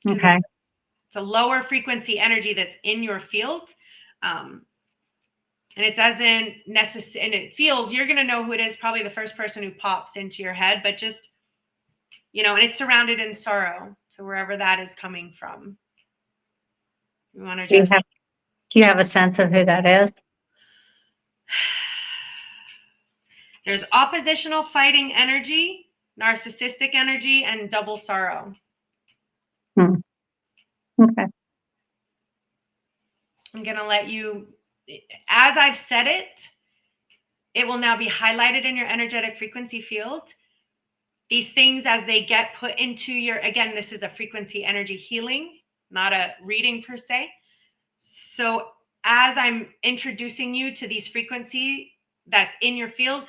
Okay. It's a lower frequency energy that's in your field. And it doesn't necessarily, and it feels, you're going to know who it is, probably the first person who pops into your head, but just, and it's surrounded in sorrow. So wherever that is coming from, you want to just. Do you have a sense of who that is? There's oppositional fighting energy, narcissistic energy, and double sorrow. Okay. I'm going to let you, as I've said it, it will now be highlighted in your energetic frequency field. These things, as they get put into your, again, this is a frequency energy healing, not a reading per se. So as I'm introducing you to these frequency that's in your field,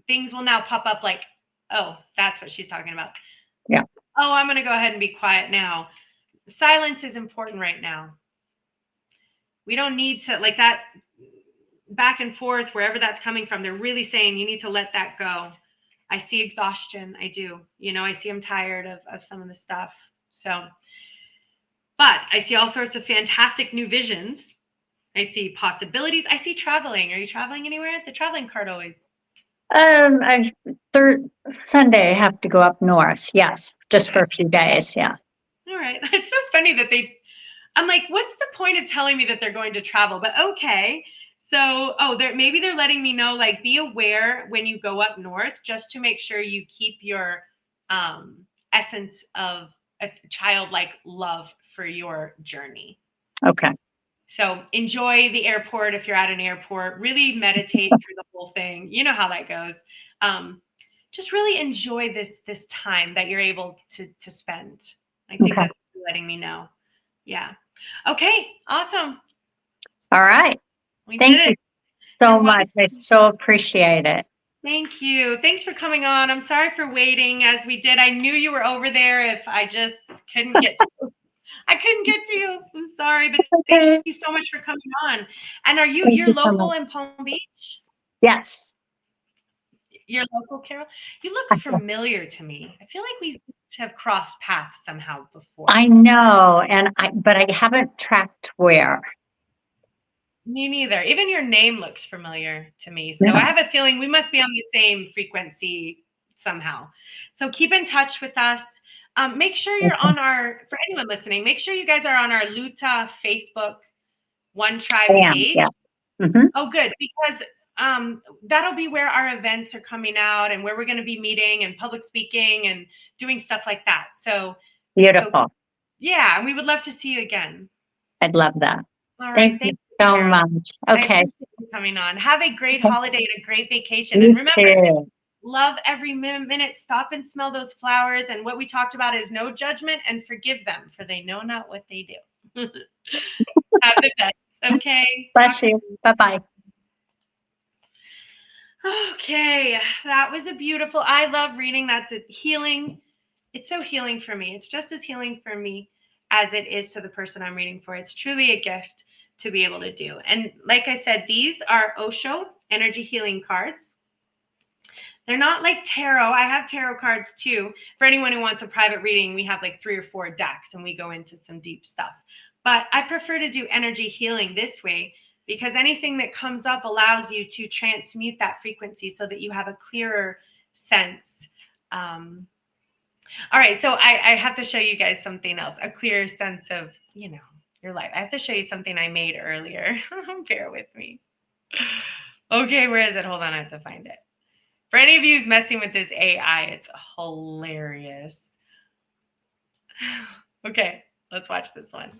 things will now pop up like, oh, that's what she's talking about. Yeah. Oh, I'm going to go ahead and be quiet now. Silence is important right now. We don't need to, like that back and forth, wherever that's coming from. They're really saying you need to let that go. I see exhaustion. I do. I see I'm tired of some of the stuff. So, but I see all sorts of fantastic new visions. I see possibilities. I see traveling. Are you traveling anywhere? The traveling card always. Sunday I have to go up north. Yes, just for a few days. Yeah. All right. It's so funny that I'm like, what's the point of telling me that they're going to travel? But okay. So, maybe they're letting me know, like, be aware when you go up north, just to make sure you keep your essence of a childlike love for your journey. Okay. So enjoy the airport if you're at an airport. Really meditate through the whole thing. You know how that goes. Um, just really enjoy this time that you're able to spend. I think Okay. that's letting me know. Yeah. Okay. Awesome. All right. We Thank did you it. so You're much. I welcome. so appreciate it. Thank you. Thanks for coming on. I'm sorry for waiting as we did. I knew you were over there if I just couldn't get to you. I couldn't get to you. I'm sorry, but thank Okay. you so much for coming on. And are Thank you're you so much. local in Palm Beach? Yes. You're local, Carol? You look familiar to me. I feel like we have crossed paths somehow before. I know, but I haven't tracked where. Me neither. Even your name looks familiar to me. So I Yeah. have a feeling we must be on the same frequency somehow. So keep in touch with us. Make sure you're Okay. on for anyone listening, make sure you guys are on our Luta Facebook One I Tribe am. page. Yeah. Hmm. Oh, good, because that'll be where our events are coming out and where we're going to be meeting and public speaking and doing stuff like that. So Beautiful. yeah, and we would love to see you again. I'd love that. All right, Thank you thank you, so Carol. much. I Okay. appreciate you coming on. Have a great Okay. holiday and a great vacation. And You remember, too. love every minute. Stop and smell those flowers. And what we talked about is no judgment and forgive them, for they know not what they do. Have the best. Okay. Bless you. Bye bye. Okay. That was a beautiful. I love reading. That's a healing. It's so healing for me. It's just as healing for me as it is to the person I'm reading for. It's truly a gift to be able to do. And like I said, these are Osho energy healing cards. They're not like tarot. I have tarot cards too. For anyone who wants a private reading, we have like 3 or 4 decks and we go into some deep stuff. But I prefer to do energy healing this way because anything that comes up allows you to transmute that frequency so that you have a clearer sense. All right, so I have to show you guys something else, a clearer sense of, your life. I have to show you something I made earlier. Bear with me. Okay, where is it? Hold on, I have to find it. For any of you who's messing with this AI, it's hilarious. Okay, let's watch this one.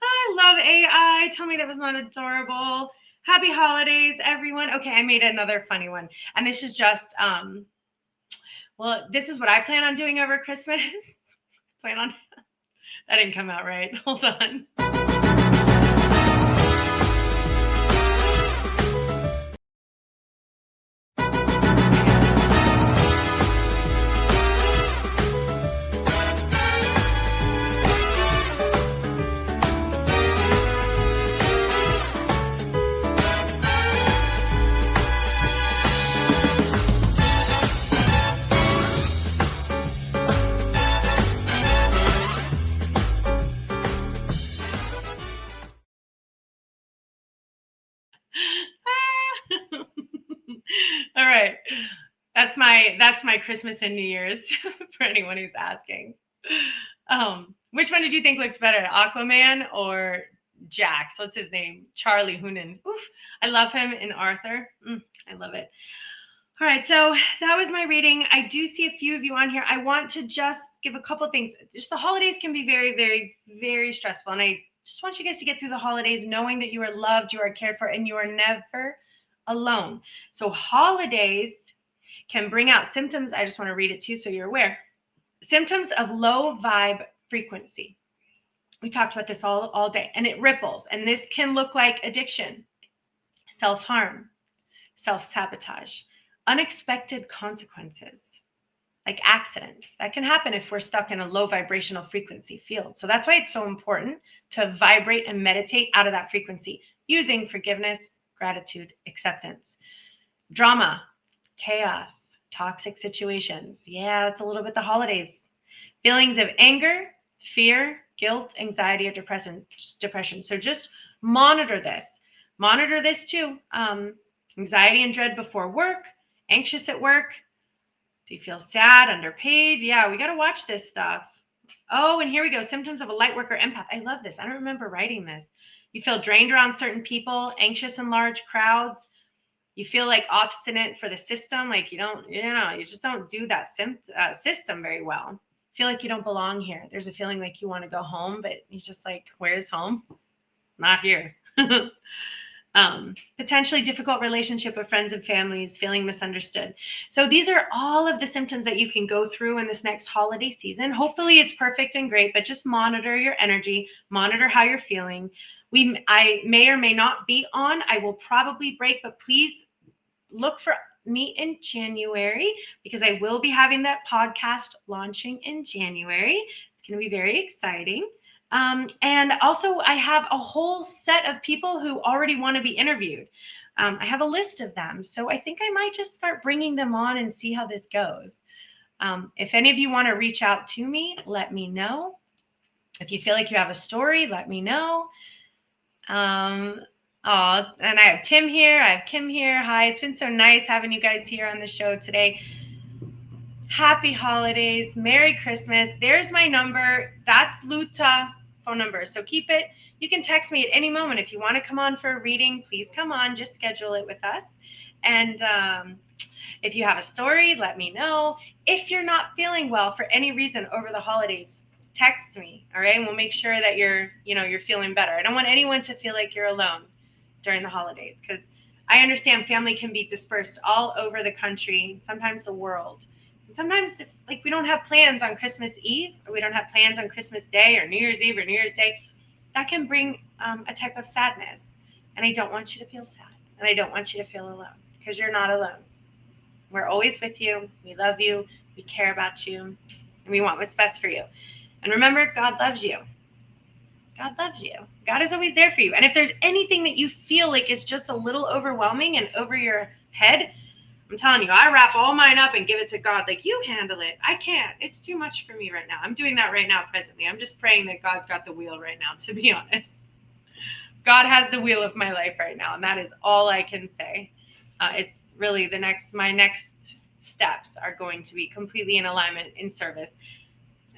I love AI. Tell me that was not adorable. Happy holidays, everyone. Okay, I made another funny one. And this is just well, this is what I plan on doing over Christmas. Plan on that didn't come out right. Hold on. All right. That's my Christmas and New Year's for anyone who's asking. Which one did you think looks better, Aquaman or Jax? What's his name? Charlie Hunnam. Oof, I love him in Arthur. I love it. All right, so that was my reading. I do see a few of you on here. I want to just give a couple things. Just the holidays can be very, very, very stressful, and I just want you guys to get through the holidays knowing that you are loved, you are cared for, and you are never alone. So holidays can bring out symptoms. I just want to read it to you so you're aware. Symptoms of low vibe frequency. We talked about this all day, and it ripples. And this can look like addiction, self-harm, self-sabotage, unexpected consequences, like accidents. That can happen if we're stuck in a low vibrational frequency field. So that's why it's so important to vibrate and meditate out of that frequency using forgiveness, gratitude, acceptance. Drama, chaos, toxic situations. Yeah, that's a little bit the holidays. Feelings of anger, fear, guilt, anxiety, or depression. So just monitor this. Monitor this too. Anxiety and dread before work, anxious at work. Do you feel sad, underpaid? Yeah, we got to watch this stuff. Oh, and here we go. Symptoms of a light worker empath. I love this. I don't remember writing this. You feel drained around certain people, anxious in large crowds. You feel like obstinate for the system. Like you just don't do that system very well. Feel like you don't belong here. There's a feeling like you want to go home, but you're just like, where's home? Not here. Potentially difficult relationship with friends and families, feeling misunderstood. So these are all of the symptoms that you can go through in this next holiday season. Hopefully it's perfect and great, but just monitor your energy, monitor how you're feeling. I may or may not be on. I will probably break, but please look for me in January because I will be having that podcast launching in January. It's going to be very exciting. And also I have a whole set of people who already want to be interviewed. I have a list of them. So I think I might just start bringing them on and see how this goes. If any of you want to reach out to me, let me know. If you feel like you have a story, let me know. And I have Tim here. I have Kim here. Hi, it's been so nice having you guys here on the show today. Happy holidays. Merry Christmas. There's my number. That's Luta phone number. So keep it. You can text me at any moment. If you want to come on for a reading, please come on. Just schedule it with us. And if you have a story, let me know. If you're not feeling well for any reason over the holidays, text me. All right. And we'll make sure that you're feeling better. I don't want anyone to feel like you're alone during the holidays because I understand family can be dispersed all over the country, sometimes the world. Sometimes if we don't have plans on Christmas Eve or we don't have plans on Christmas Day or New Year's Eve or New Year's Day, that can bring a type of sadness. And I don't want you to feel sad. And I don't want you to feel alone because you're not alone. We're always with you. We love you. We care about you. And we want what's best for you. And remember, God loves you. God loves you. God is always there for you. And if there's anything that you feel like is just a little overwhelming and over your head, I'm telling you, I wrap all mine up and give it to God. Like, you handle it. I can't. It's too much for me right now. I'm doing that right now presently. I'm just praying that God's got the wheel right now, to be honest. God has the wheel of my life right now, and that is all I can say. It's really my next steps are going to be completely in alignment in service.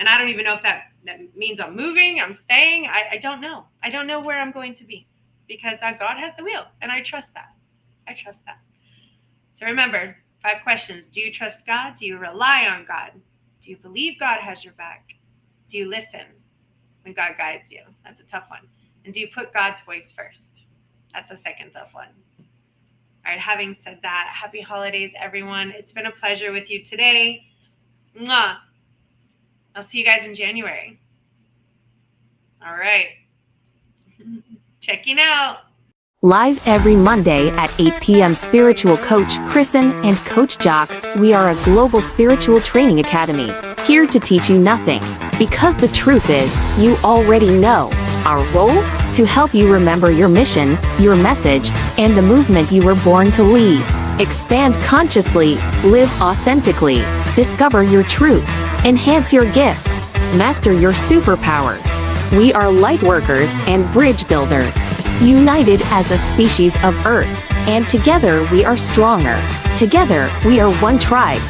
And I don't even know if that means I'm moving, I'm staying. I don't know. I don't know where I'm going to be because God has the wheel, and I trust that. I trust that. So remember, 5 questions. Do you trust God? Do you rely on God? Do you believe God has your back? Do you listen when God guides you? That's a tough one. And do you put God's voice first? That's the second tough one. All right, having said that, happy holidays, everyone. It's been a pleasure with you today. Mwah. I'll see you guys in January. All right. Checking out. Live every Monday at 8 p.m. Spiritual Coach Kristen and Coach Jocks. We are a global spiritual training academy, here to teach you nothing. Because the truth is, you already know. Our role? To help you remember your mission, your message, and the movement you were born to lead. Expand consciously, live authentically, discover your truth, enhance your gifts, master your superpowers. We are light workers and bridge builders, united as a species of Earth, and together we are stronger. Together we are one tribe.